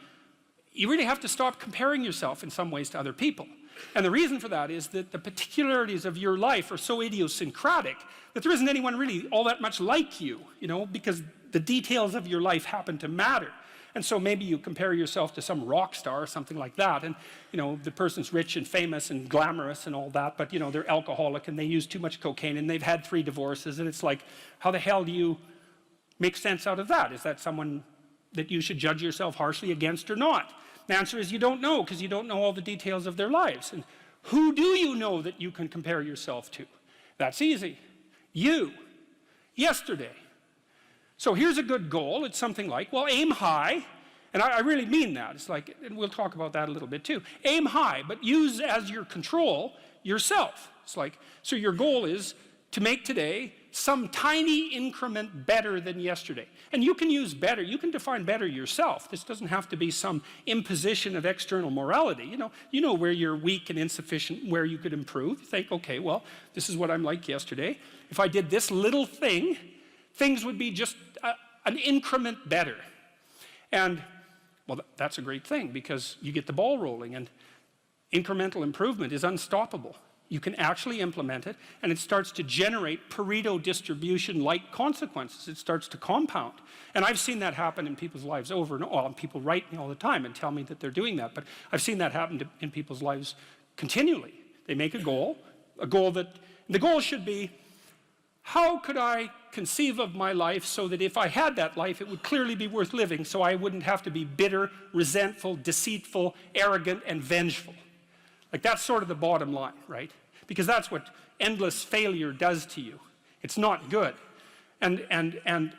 you really have to stop comparing yourself in some ways to other people. And the reason for that is that the particularities of your life are so idiosyncratic that there isn't anyone really all that much like you, you know, because the details of your life happen to matter. And so maybe you compare yourself to some rock star or something like that, and you know the person's rich and famous and glamorous and all that, but you know they're alcoholic and they use too much cocaine and they've had 3 divorces, and it's like, how the hell do you make sense out of that? Is that someone that you should judge yourself harshly against or not? The answer is you don't know, because you don't know all the details of their lives. And who do you know that you can compare yourself to? That's easy. You. Yesterday. So here's a good goal. It's something like, well, aim high. And I really mean that. It's like, and we'll talk about that a little bit too. Aim high, but use as your control yourself. It's like, so your goal is to make today some tiny increment better than yesterday. And you can use better, you can define better yourself. This doesn't have to be some imposition of external morality. You know where you're weak and insufficient, where you could improve. You think, okay, well, this is what I'm like yesterday. If I did this little thing, things would be just an increment better. And, well, that's a great thing because you get the ball rolling, and incremental improvement is unstoppable. You can actually implement it, and it starts to generate Pareto distribution-like consequences. It starts to compound. And I've seen that happen in people's lives over and over. People write me all the time and tell me that they're doing that, but I've seen that happen in people's lives continually. They make a goal that, the goal should be, how could I conceive of my life so that if I had that life, it would clearly be worth living, so I wouldn't have to be bitter, resentful, deceitful, arrogant, and vengeful. Like, that's sort of the bottom line, right? Because that's what endless failure does to you. It's not good. And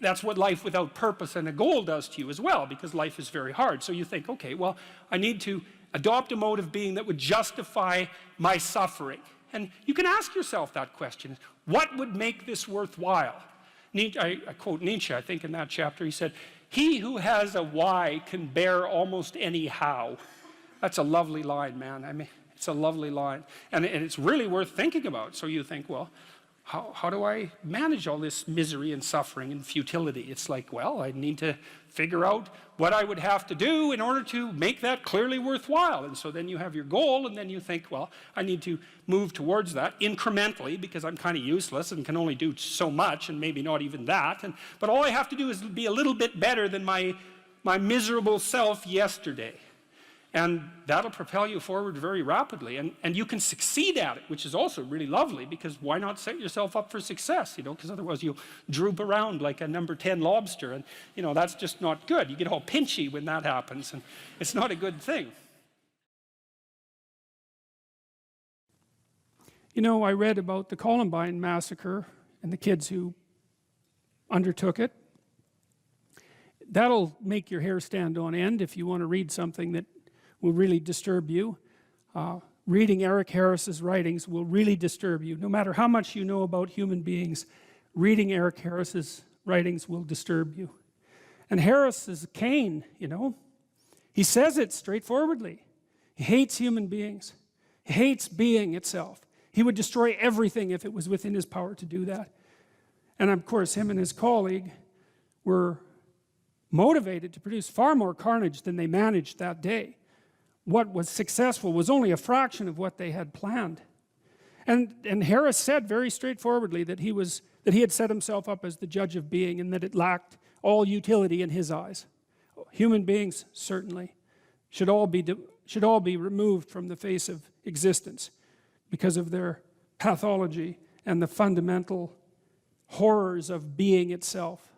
that's what life without purpose and a goal does to you as well, because life is very hard. So you think, okay, well, I need to adopt a mode of being that would justify my suffering. And you can ask yourself that question. What would make this worthwhile? I quote Nietzsche, I think in that chapter, he said, "He who has a why can bear almost any how." That's a lovely line, man. I mean, it's a lovely line. And it's really worth thinking about. So you think, well, how do I manage all this misery and suffering and futility? It's like, well, I need to figure out what I would have to do in order to make that clearly worthwhile. And so then you have your goal, and then you think, well, I need to move towards that incrementally because I'm kind of useless and can only do so much and maybe not even that. But all I have to do is be a little bit better than my my miserable self yesterday. And that'll propel you forward very rapidly. And you can succeed at it, which is also really lovely, because why not set yourself up for success, you know, because otherwise you'll droop around like a number 10 lobster, and, you know, that's just not good. You get all pinchy when that happens, and it's not a good thing. You know, I read about the Columbine massacre and the kids who undertook it. That'll make your hair stand on end if you want to read something that will really disturb you. Reading Eric Harris's writings will really disturb you. No matter how much you know about human beings, reading Eric Harris's writings will disturb you. And Harris is Cain, you know. He says it straightforwardly. He hates human beings. He hates being itself. He would destroy everything if it was within his power to do that. And of course, him and his colleague were motivated to produce far more carnage than they managed that day. What was successful was only a fraction of what they had planned. And Harris said very straightforwardly that he had set himself up as the judge of being, and that it lacked all utility in his eyes. Human beings, certainly, should all be removed from the face of existence because of their pathology and the fundamental horrors of being itself.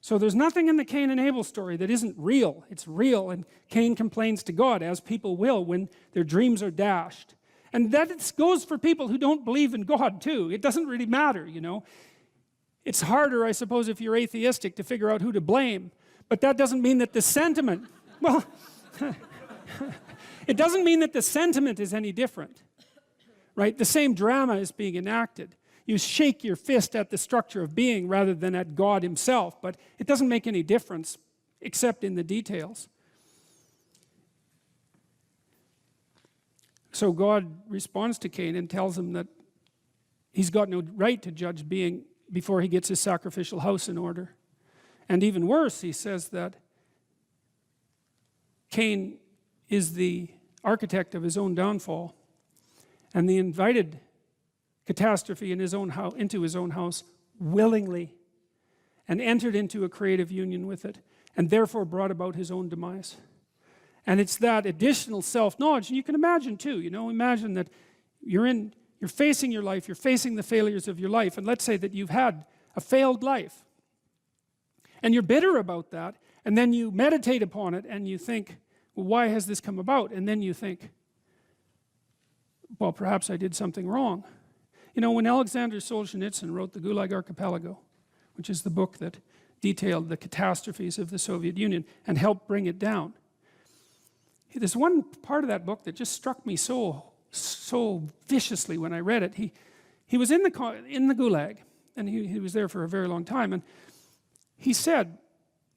So there's nothing in the Cain and Abel story that isn't real. It's real, and Cain complains to God, as people will when their dreams are dashed. And that goes for people who don't believe in God too. It doesn't really matter, you know. It's harder, I suppose, if you're atheistic to figure out who to blame. But that doesn't mean that the sentiment, well, it doesn't mean that the sentiment is any different, right? The same drama is being enacted. You shake your fist at the structure of being rather than at God himself, but it doesn't make any difference except in the details. So God responds to Cain and tells him that he's got no right to judge being before he gets his sacrificial house in order. And even worse, he says that Cain is the architect of his own downfall, and the invited catastrophe in into his own house willingly, and entered into a creative union with it, and therefore brought about his own demise. And it's that additional self-knowledge, and you can imagine too, you know, imagine that you're facing your life, you're facing the failures of your life, and let's say that you've had a failed life, and you're bitter about that, and then you meditate upon it, and you think, well, why has this come about? And then you think, well, perhaps I did something wrong. You know, when Alexander Solzhenitsyn wrote the Gulag Archipelago, which is the book that detailed the catastrophes of the Soviet Union and helped bring it down, there's one part of that book that just struck me so viciously when I read it. He was in the Gulag, and he was there for a very long time, and he said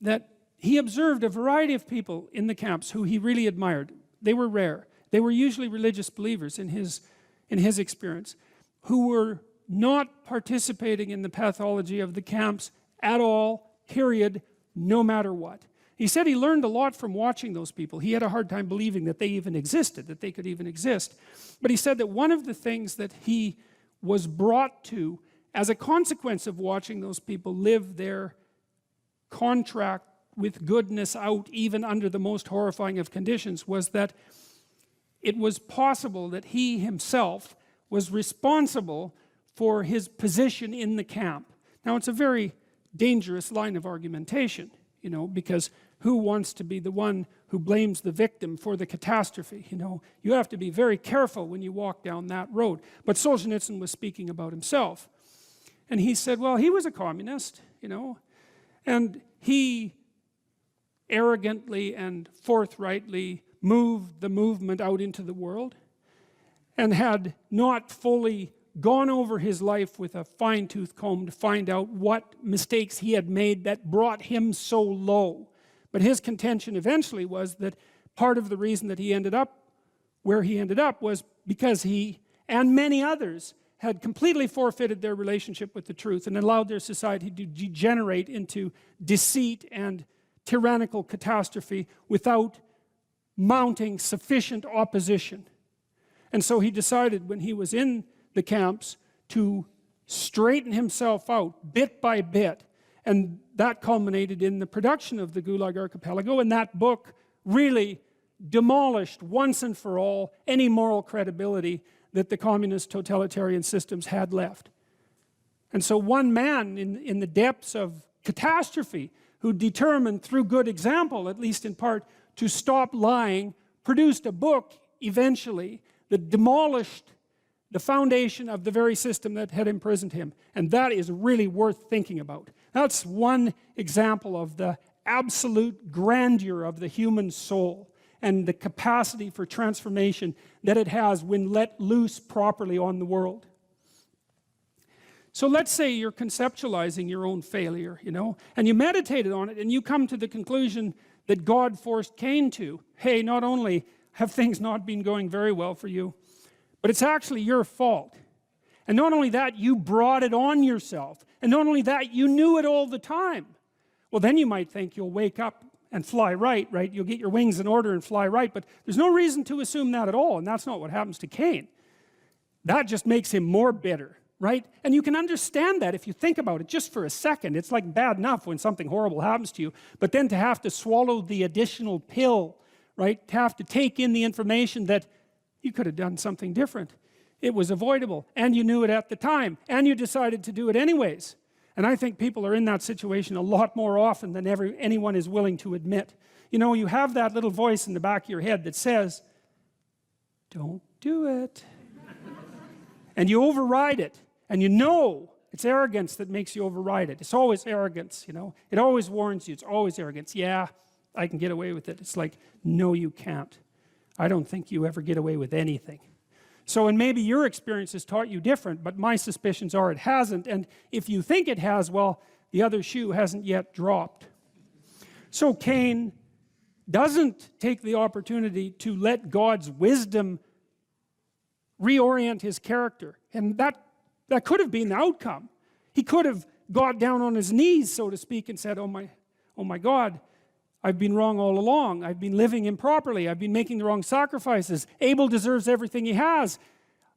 that he observed a variety of people in the camps who he really admired. They were rare. They were usually religious believers in his experience, who were not participating in the pathology of the camps at all, period, no matter what. He said he learned a lot from watching those people. He had a hard time believing that they even existed, that they could even exist. But he said that one of the things that he was brought to as a consequence of watching those people live their contract with goodness out, even under the most horrifying of conditions, was that it was possible that he himself was responsible for his position in the camp. Now, it's a very dangerous line of argumentation, you know, because who wants to be the one who blames the victim for the catastrophe? You know, you have to be very careful when you walk down that road. But Solzhenitsyn was speaking about himself. And he said, well, he was a communist, you know, and he arrogantly and forthrightly moved the movement out into the world, and had not fully gone over his life with a fine-tooth comb to find out what mistakes he had made that brought him so low. But his contention eventually was that part of the reason that he ended up where he ended up was because he and many others had completely forfeited their relationship with the truth and allowed their society to degenerate into deceit and tyrannical catastrophe without mounting sufficient opposition. And so he decided, when he was in the camps, to straighten himself out bit by bit. And that culminated in the production of the Gulag Archipelago, and that book really demolished once and for all any moral credibility that the communist totalitarian systems had left. And so one man in the depths of catastrophe, who determined through good example, at least in part, to stop lying, produced a book eventually that demolished the foundation of the very system that had imprisoned him. And that is really worth thinking about. That's one example of the absolute grandeur of the human soul and the capacity for transformation that it has when let loose properly on the world. So let's say you're conceptualizing your own failure, you know, and you meditated on it, and you come to the conclusion that God forced Cain to. Hey, not only have things not been going very well for you, but it's actually your fault. And not only that, you brought it on yourself. And not only that, you knew it all the time. Well, then you might think you'll wake up and fly right? You'll get your wings in order and fly right, but there's no reason to assume that at all, and that's not what happens to Cain. That just makes him more bitter, right? And you can understand that if you think about it just for a second. It's like bad enough when something horrible happens to you, but then to have to swallow the additional pill, right? To have to take in the information that you could have done something different. It was avoidable, and you knew it at the time, and you decided to do it anyways. And I think people are in that situation a lot more often than anyone is willing to admit. You know, you have that little voice in the back of your head that says, don't do it. And you override it. And you know it's arrogance that makes you override it. It's always arrogance, you know. It always warns you. It's always arrogance. Yeah, I can get away with it. It's like, no, you can't. I don't think you ever get away with anything. So, and maybe your experience has taught you different, but my suspicions are it hasn't. And if you think it has, well, the other shoe hasn't yet dropped. So Cain doesn't take the opportunity to let God's wisdom reorient his character. And that could have been the outcome. He could have got down on his knees, so to speak, and said, oh my God, I've been wrong all along. I've been living improperly. I've been making the wrong sacrifices. Abel deserves everything he has.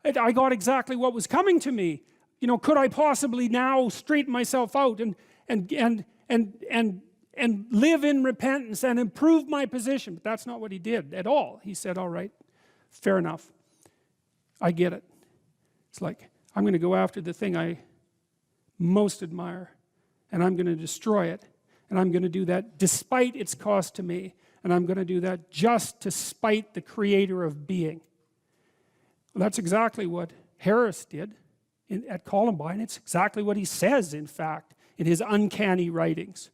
I got exactly what was coming to me. You know, could I possibly now straighten myself out and live in repentance and improve my position? But that's not what he did at all. He said, all right, fair enough. I get it. It's like, I'm going to go after the thing I most admire, and I'm going to destroy it. And I'm going to do that despite its cost to me. And I'm going to do that just to spite the creator of being. Well, that's exactly what Harris did at Columbine. It's exactly what he says, in fact, in his uncanny writings.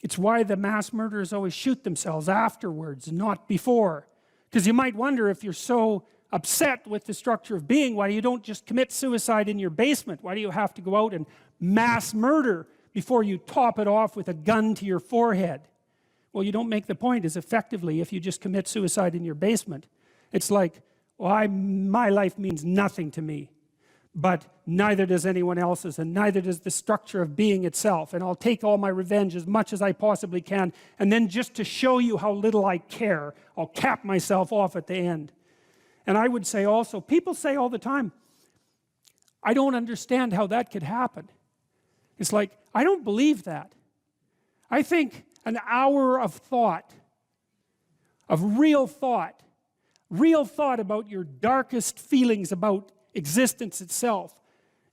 It's why the mass murderers always shoot themselves afterwards, not before. Because you might wonder, if you're so upset with the structure of being, why you don't just commit suicide in your basement? Why do you have to go out and mass murder before you top it off with a gun to your forehead? Well, you don't make the point as effectively if you just commit suicide in your basement. It's like, well, my life means nothing to me, but neither does anyone else's, and neither does the structure of being itself, and I'll take all my revenge as much as I possibly can, and then just to show you how little I care, I'll cap myself off at the end. And I would say also, people say all the time, I don't understand how that could happen. It's like, I don't believe that. I think an hour of thought, of real thought about your darkest feelings about existence itself,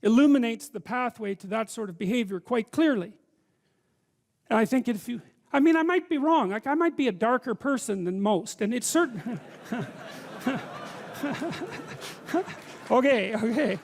illuminates the pathway to that sort of behavior quite clearly. And I think if you, I mean, I might be wrong. Like, I might be a darker person than most, and it's certain. Okay.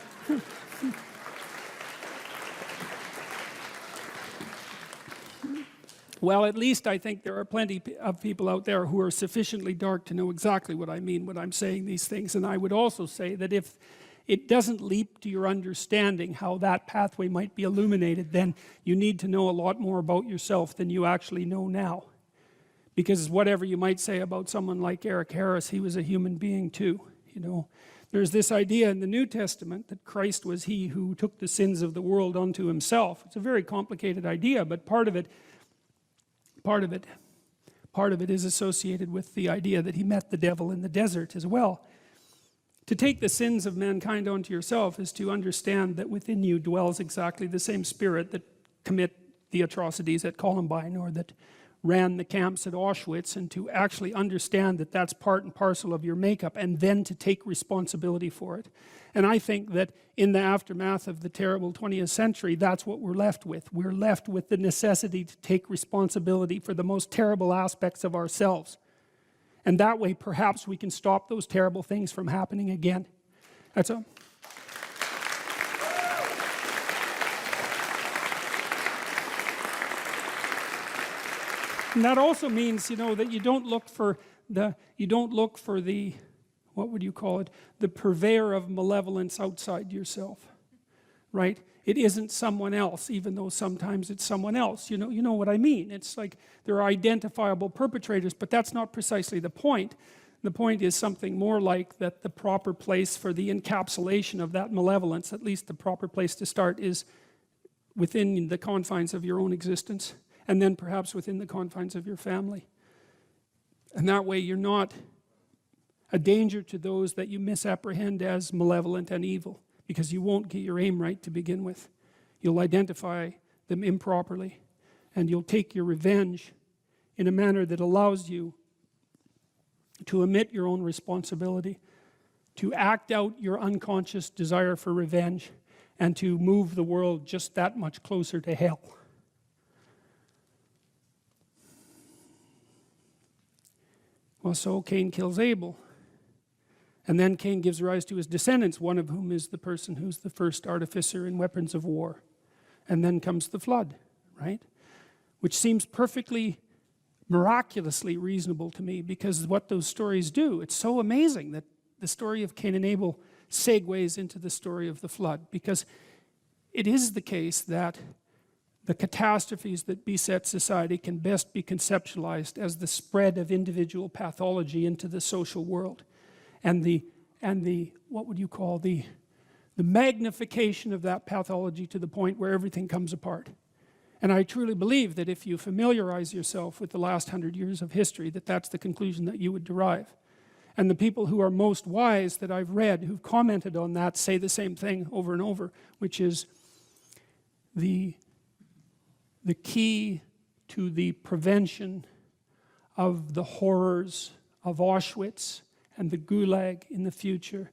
Well, at least I think there are plenty of people out there who are sufficiently dark to know exactly what I mean when I'm saying these things. And I would also say that if it doesn't leap to your understanding how that pathway might be illuminated, then you need to know a lot more about yourself than you actually know now. Because whatever you might say about someone like Eric Harris, he was a human being too, you know. There's this idea in the New Testament that Christ was he who took the sins of the world unto himself. It's a very complicated idea, but part of it is associated with the idea that he met the devil in the desert as well. To take the sins of mankind onto yourself is to understand that within you dwells exactly the same spirit that commit the atrocities at Columbine or that ran the camps at Auschwitz, and to actually understand that that's part and parcel of your makeup, and then to take responsibility for it. And I think that in the aftermath of the terrible 20th century, that's what we're left with. We're left with the necessity to take responsibility for the most terrible aspects of ourselves. And that way, perhaps we can stop those terrible things from happening again. That's all. And that also means, you know, that you don't look for the, what would you call it, the purveyor of malevolence outside yourself, right? It isn't someone else, even though sometimes it's someone else. You know what I mean. It's like there are identifiable perpetrators, but that's not precisely the point. The point is something more like that the proper place for the encapsulation of that malevolence, at least the proper place to start, is within the confines of your own existence, and then perhaps within the confines of your family. And that way you're not a danger to those that you misapprehend as malevolent and evil, because you won't get your aim right to begin with. You'll identify them improperly, and you'll take your revenge in a manner that allows you to omit your own responsibility, to act out your unconscious desire for revenge, and to move the world just that much closer to hell. Well, so Cain kills Abel. And then Cain gives rise to his descendants, one of whom is the person who's the first artificer in weapons of war. And then comes the flood, right? Which seems perfectly, miraculously reasonable to me, because what those stories do, it's so amazing that the story of Cain and Abel segues into the story of the flood, because it is the case that the catastrophes that beset society can best be conceptualized as the spread of individual pathology into the social world, and the what would you call the magnification of that pathology to the point where everything comes apart. And I truly believe that if you familiarize yourself with the last 100 years of history, that that's the conclusion that you would derive. And the people who are most wise that I've read who've commented on that say the same thing over and over, which is the key to the prevention of the horrors of Auschwitz and the Gulag in the future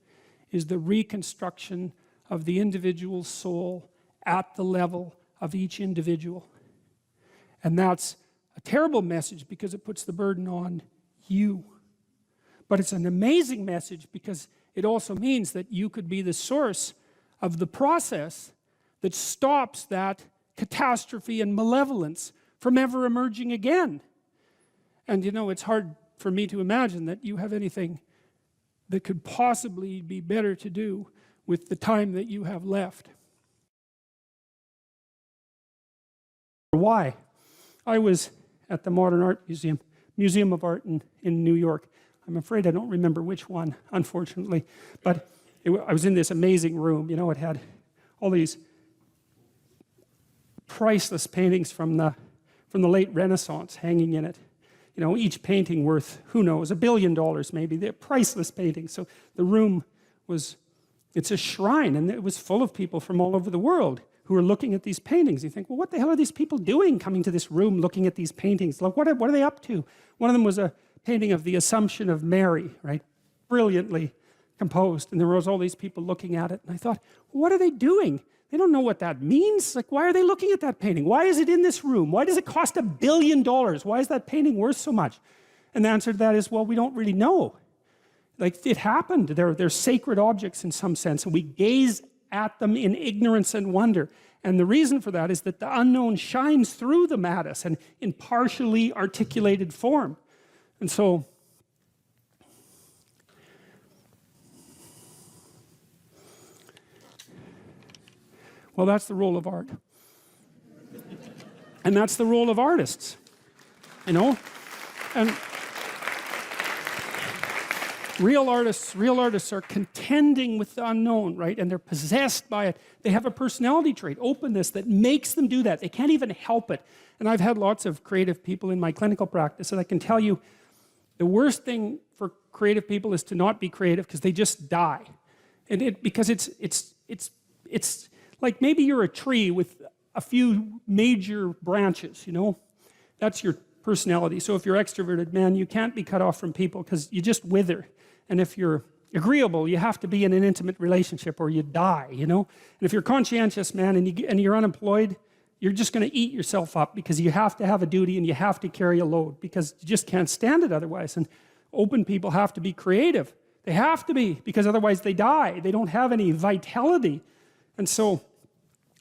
is the reconstruction of the individual soul at the level of each individual. And that's a terrible message because it puts the burden on you. But it's an amazing message because it also means that you could be the source of the process that stops that catastrophe and malevolence from ever emerging again. And you know, it's hard for me to imagine that you have anything that could possibly be better to do with the time that you have left. Why? I was at the Modern Art Museum of Art in New York. I'm afraid I don't remember which one, unfortunately, but I was in this amazing room. You know, it had all these priceless paintings from the late Renaissance hanging in it. You know, each painting worth, who knows, $1 billion maybe. They're priceless paintings. So the room it's a shrine, and it was full of people from all over the world who were looking at these paintings. You think, well, what the hell are these people doing coming to this room looking at these paintings? Like, what are they up to? One of them was a painting of the Assumption of Mary, right? Brilliantly composed. And there was all these people looking at it. And I thought, what are they doing? They don't know what that means. Like, why are they looking at that painting? Why is it in this room? Why does it cost $1 billion? Why is that painting worth so much? And the answer to that is, well, we don't really know. Like, it happened. They're sacred objects in some sense, and we gaze at them in ignorance and wonder. And the reason for that is that the unknown shines through them at us and in partially articulated form. And so, well, that's the role of art. And that's the role of artists, you know? And real artists are contending with the unknown, right? And they're possessed by it. They have a personality trait, openness, that makes them do that. They can't even help it. And I've had lots of creative people in my clinical practice, and I can tell you the worst thing for creative people is to not be creative because they just die. And because it's like maybe you're a tree with a few major branches, you know? That's your personality. So if you're extroverted, man, you can't be cut off from people because you just wither. And if you're agreeable, you have to be in an intimate relationship or you die, you know? And if you're conscientious, man, and you're unemployed, you're just going to eat yourself up because you have to have a duty and you have to carry a load because you just can't stand it otherwise. And open people have to be creative. They have to be, because otherwise they die. They don't have any vitality. And so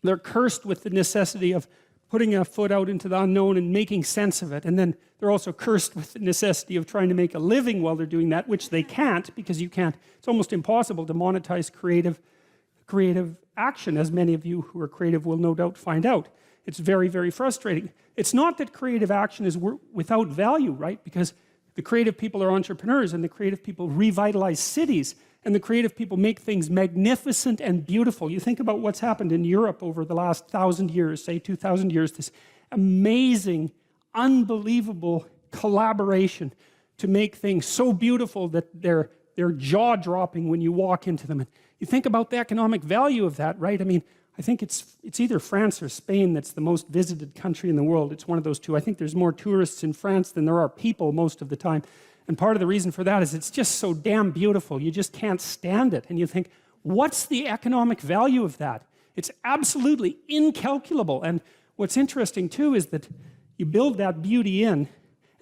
they're cursed with the necessity of putting a foot out into the unknown and making sense of it. And then they're also cursed with the necessity of trying to make a living while they're doing that, which they can't, because you can't. It's almost impossible to monetize creative action, as many of you who are creative will no doubt find out. It's very, very frustrating. It's not that creative action is without value, right? Because the creative people are entrepreneurs, and the creative people revitalize cities, and the creative people make things magnificent and beautiful. You think about what's happened in Europe over the last 1,000 years, say 2,000 years, this amazing, unbelievable collaboration to make things so beautiful that they're jaw-dropping when you walk into them. And you think about the economic value of that, right? I mean, I think it's either France or Spain that's the most visited country in the world. It's one of those two. I think there's more tourists in France than there are people most of the time. And part of the reason for that is it's just so damn beautiful. You just can't stand it. And you think, what's the economic value of that? It's absolutely incalculable. And what's interesting too is that you build that beauty in,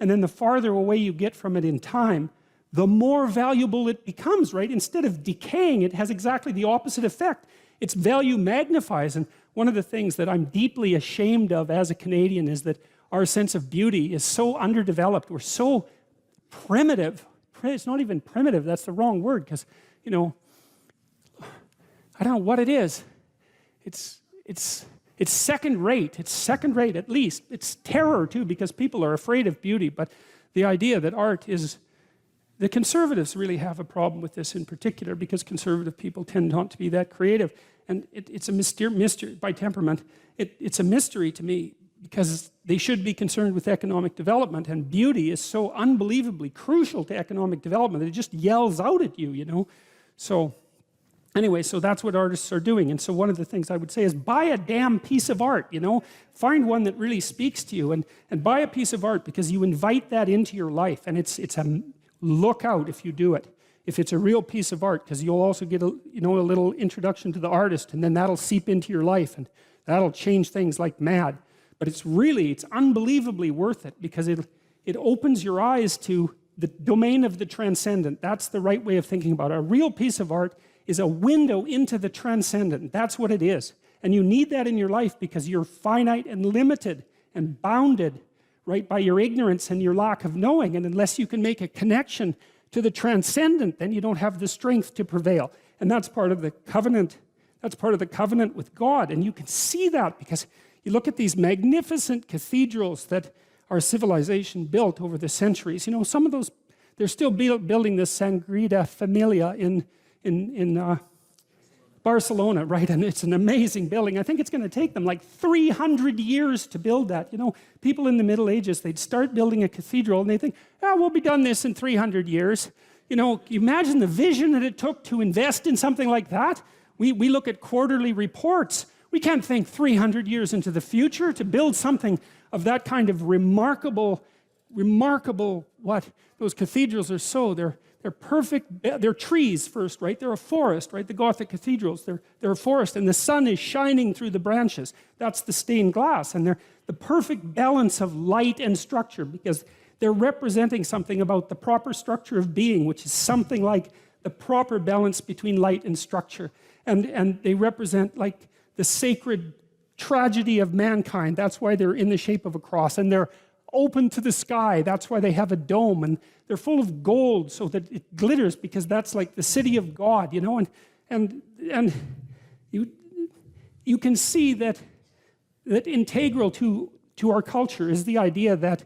and then the farther away you get from it in time, the more valuable it becomes, right? Instead of decaying, it has exactly the opposite effect. Its value magnifies. And one of the things that I'm deeply ashamed of as a Canadian is that our sense of beauty is so underdeveloped. We're so primitive. It's not even primitive, that's the wrong word, because, you know, I don't know what it is. It's second rate. It's second rate at least. It's terror too, because people are afraid of beauty. But the idea that art is, the conservatives really have a problem with this in particular, because conservative people tend not to be that creative. And it's a mystery by temperament. It's a mystery to me, because they should be concerned with economic development, and beauty is so unbelievably crucial to economic development that it just yells out at you, you know? So anyway, so that's what artists are doing. And so one of the things I would say is buy a damn piece of art, you know? Find one that really speaks to you, and buy a piece of art, because you invite that into your life, and it's a look out if you do it. If it's a real piece of art, because you'll also get a little introduction to the artist, and then that'll seep into your life, and that'll change things like mad. But it's unbelievably worth it, because it opens your eyes to the domain of the transcendent. That's the right way of thinking about it. A real piece of art is a window into the transcendent. That's what it is. And you need that in your life, because you're finite and limited and bounded, right, by your ignorance and your lack of knowing. And unless you can make a connection to the transcendent, then you don't have the strength to prevail. And that's part of the covenant. That's part of the covenant with God. And you can see that, because you look at these magnificent cathedrals that our civilization built over the centuries. You know, some of those, they're still building the Sagrada Familia in Barcelona, right? And it's an amazing building. I think it's going to take them like 300 years to build that. You know, people in the Middle Ages, they'd start building a cathedral and they think, we'll be done this in 300 years. You know, imagine the vision that it took to invest in something like that. We look at quarterly reports. We can't think 300 years into the future to build something of that kind of remarkable, what? Those cathedrals are so, they're perfect, they're trees first, right? They're a forest, right? The Gothic cathedrals, they're a forest, and the sun is shining through the branches. That's the stained glass, and they're the perfect balance of light and structure, because they're representing something about the proper structure of being, which is something like the proper balance between light and structure. And they represent like the sacred tragedy of mankind. That's why they're in the shape of a cross, and they're open to the sky. That's why they have a dome, and they're full of gold so that it glitters, because that's like the city of God, you know. And you can see that integral to our culture is the idea that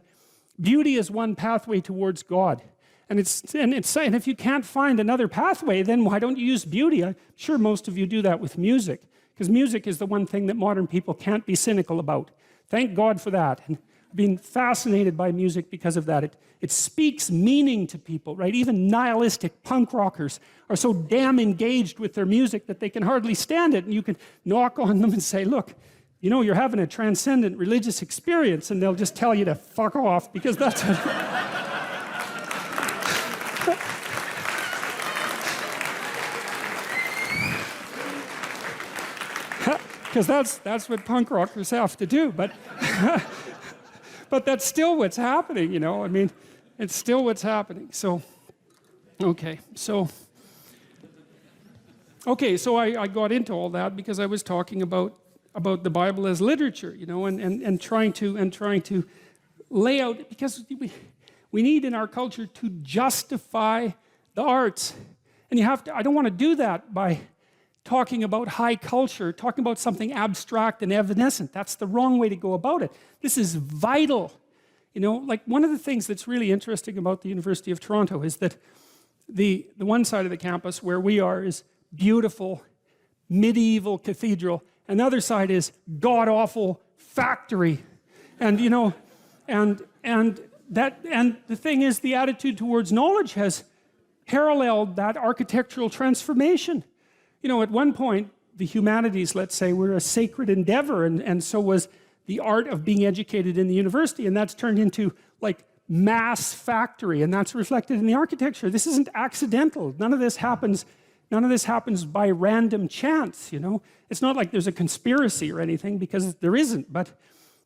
beauty is one pathway towards God. And if you can't find another pathway, then why don't you use beauty? I'm sure most of you do that with music, because music is the one thing that modern people can't be cynical about. Thank God for that. And I've been fascinated by music because of that. It speaks meaning to people, right? Even nihilistic punk rockers are so damn engaged with their music that they can hardly stand it. And you can knock on them and say, look, you know, you're having a transcendent religious experience, and they'll just tell you to fuck off because that's because that's what punk rockers have to do. But but that's still what's happening, you know. I mean, it's still what's happening. So, okay, so I got into all that because I was talking about the Bible as literature, you know, and trying to lay out, because we need in our culture to justify the arts. And you have to, I don't want to do that by talking about high culture, talking about something abstract and evanescent. That's the wrong way to go about it. This is vital. You know, like one of the things that's really interesting about the University of Toronto is that the one side of the campus where we are is beautiful, medieval cathedral, and the other side is god-awful factory. And you know, and the thing is, the attitude towards knowledge has paralleled that architectural transformation. You know, at one point, the humanities, let's say, were a sacred endeavor, and so was the art of being educated in the university, and that's turned into like mass factory, and that's reflected in the architecture. This isn't accidental. None of this happens by random chance, you know. It's not like there's a conspiracy or anything, because there isn't, but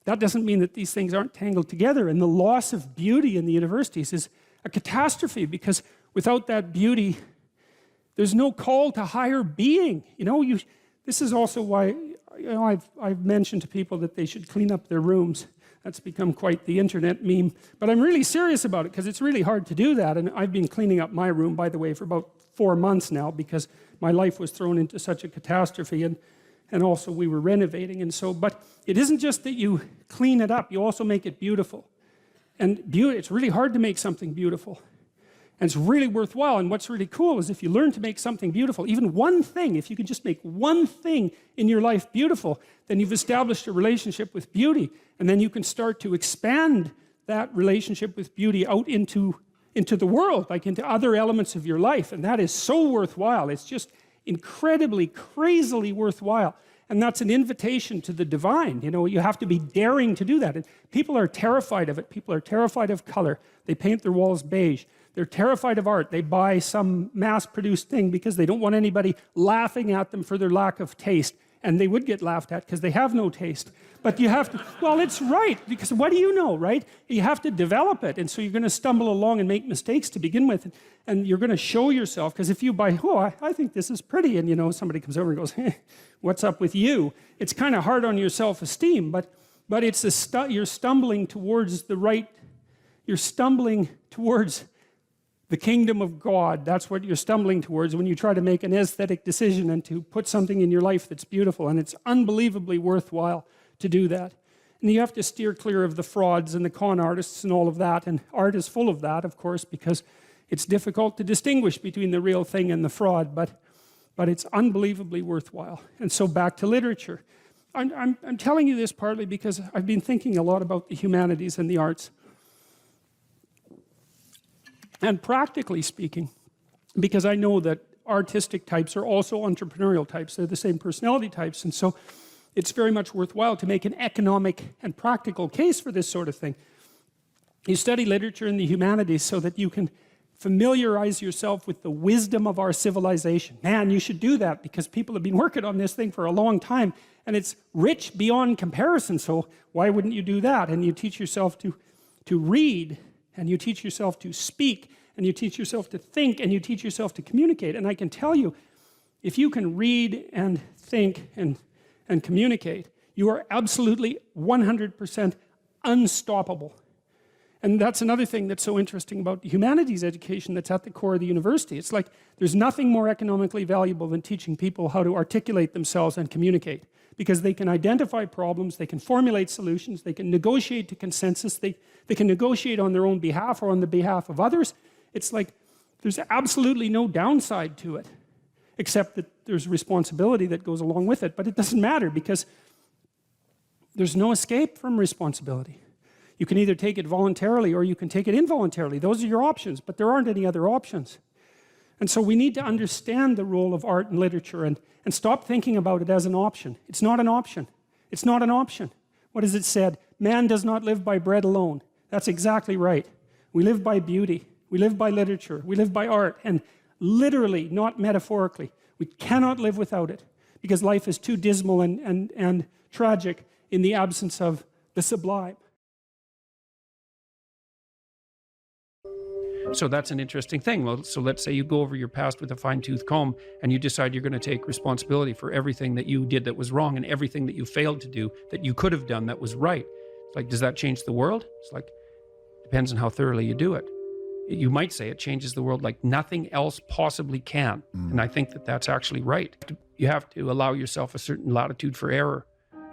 that doesn't mean that these things aren't tangled together. And the loss of beauty in the universities is a catastrophe, because without that beauty, there's no call to higher being. You know, this is also why, you know, I've mentioned to people that they should clean up their rooms. That's become quite the internet meme. But I'm really serious about it, because it's really hard to do that. And I've been cleaning up my room, by the way, for about 4 months now, because my life was thrown into such a catastrophe, and also we were renovating. And so, but it isn't just that you clean it up, you also make it beautiful. And it's really hard to make something beautiful. And it's really worthwhile. And what's really cool is if you learn to make something beautiful, even one thing, if you can just make one thing in your life beautiful, then you've established a relationship with beauty. And then you can start to expand that relationship with beauty out into the world, like into other elements of your life. And that is so worthwhile. It's just incredibly, crazily worthwhile. And that's an invitation to the divine. You know, you have to be daring to do that. And people are terrified of it. People are terrified of color. They paint their walls beige. They're terrified of art. They buy some mass-produced thing because they don't want anybody laughing at them for their lack of taste. And they would get laughed at because they have no taste. But you have to, well, it's right, because what do you know, right? You have to develop it. And so you're going to stumble along and make mistakes to begin with. And you're going to show yourself, because if you buy, oh, I think this is pretty, and you know, somebody comes over and goes, hey, what's up with you? It's kind of hard on your self-esteem, but it's you're stumbling towards the right, you're stumbling towards the kingdom of God. That's what you're stumbling towards when you try to make an aesthetic decision and to put something in your life that's beautiful. And it's unbelievably worthwhile to do that. And you have to steer clear of the frauds and the con artists and all of that. And art is full of that, of course, because it's difficult to distinguish between the real thing and the fraud, but it's unbelievably worthwhile. And so back to literature. I'm telling you this partly because I've been thinking a lot about the humanities and the arts. And practically speaking, because I know that artistic types are also entrepreneurial types, they're the same personality types, and so it's very much worthwhile to make an economic and practical case for this sort of thing. You study literature and the humanities so that you can familiarize yourself with the wisdom of our civilization. Man, you should do that, because people have been working on this thing for a long time, and it's rich beyond comparison, so why wouldn't you do that? And you teach yourself to read, and you teach yourself to speak, and you teach yourself to think, and you teach yourself to communicate. And I can tell you, if you can read and think and communicate, you are absolutely 100% unstoppable. And that's another thing that's so interesting about the humanities education that's at the core of the university. It's like there's nothing more economically valuable than teaching people how to articulate themselves and communicate, because they can identify problems, they can formulate solutions, they can negotiate to consensus, they can negotiate on their own behalf or on the behalf of others. It's like there's absolutely no downside to it, except that there's responsibility that goes along with it. But it doesn't matter, because there's no escape from responsibility. You can either take it voluntarily or you can take it involuntarily. Those are your options, but there aren't any other options. And so we need to understand the role of art and literature and stop thinking about it as an option. It's not an option. It's not an option. What is it said? Man does not live by bread alone. That's exactly right. We live by beauty. We live by literature. We live by art. And literally, not metaphorically, we cannot live without it because life is too dismal and tragic in the absence of the sublime. So that's an interesting thing. Well, so let's say you go over your past with a fine-tooth comb and you decide you're going to take responsibility for everything that you did that was wrong and everything that you failed to do that you could have done that was right. It's like, does that change the world? It's like, depends on how thoroughly you do it. You might say it changes the world like nothing else possibly can. And I think that that's actually right. You have to allow yourself a certain latitude for error.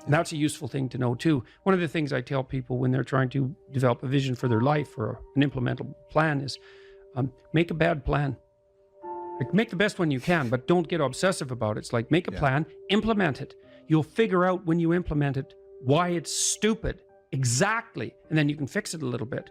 And that's a useful thing to know too. One of the things I tell people when they're trying to develop a vision for their life or an implementable plan is make a bad plan. Like, make the best one you can, but don't get obsessive about it. It's like, make a plan, implement it. You'll figure out when you implement it why it's stupid. Exactly. And then you can fix it a little bit.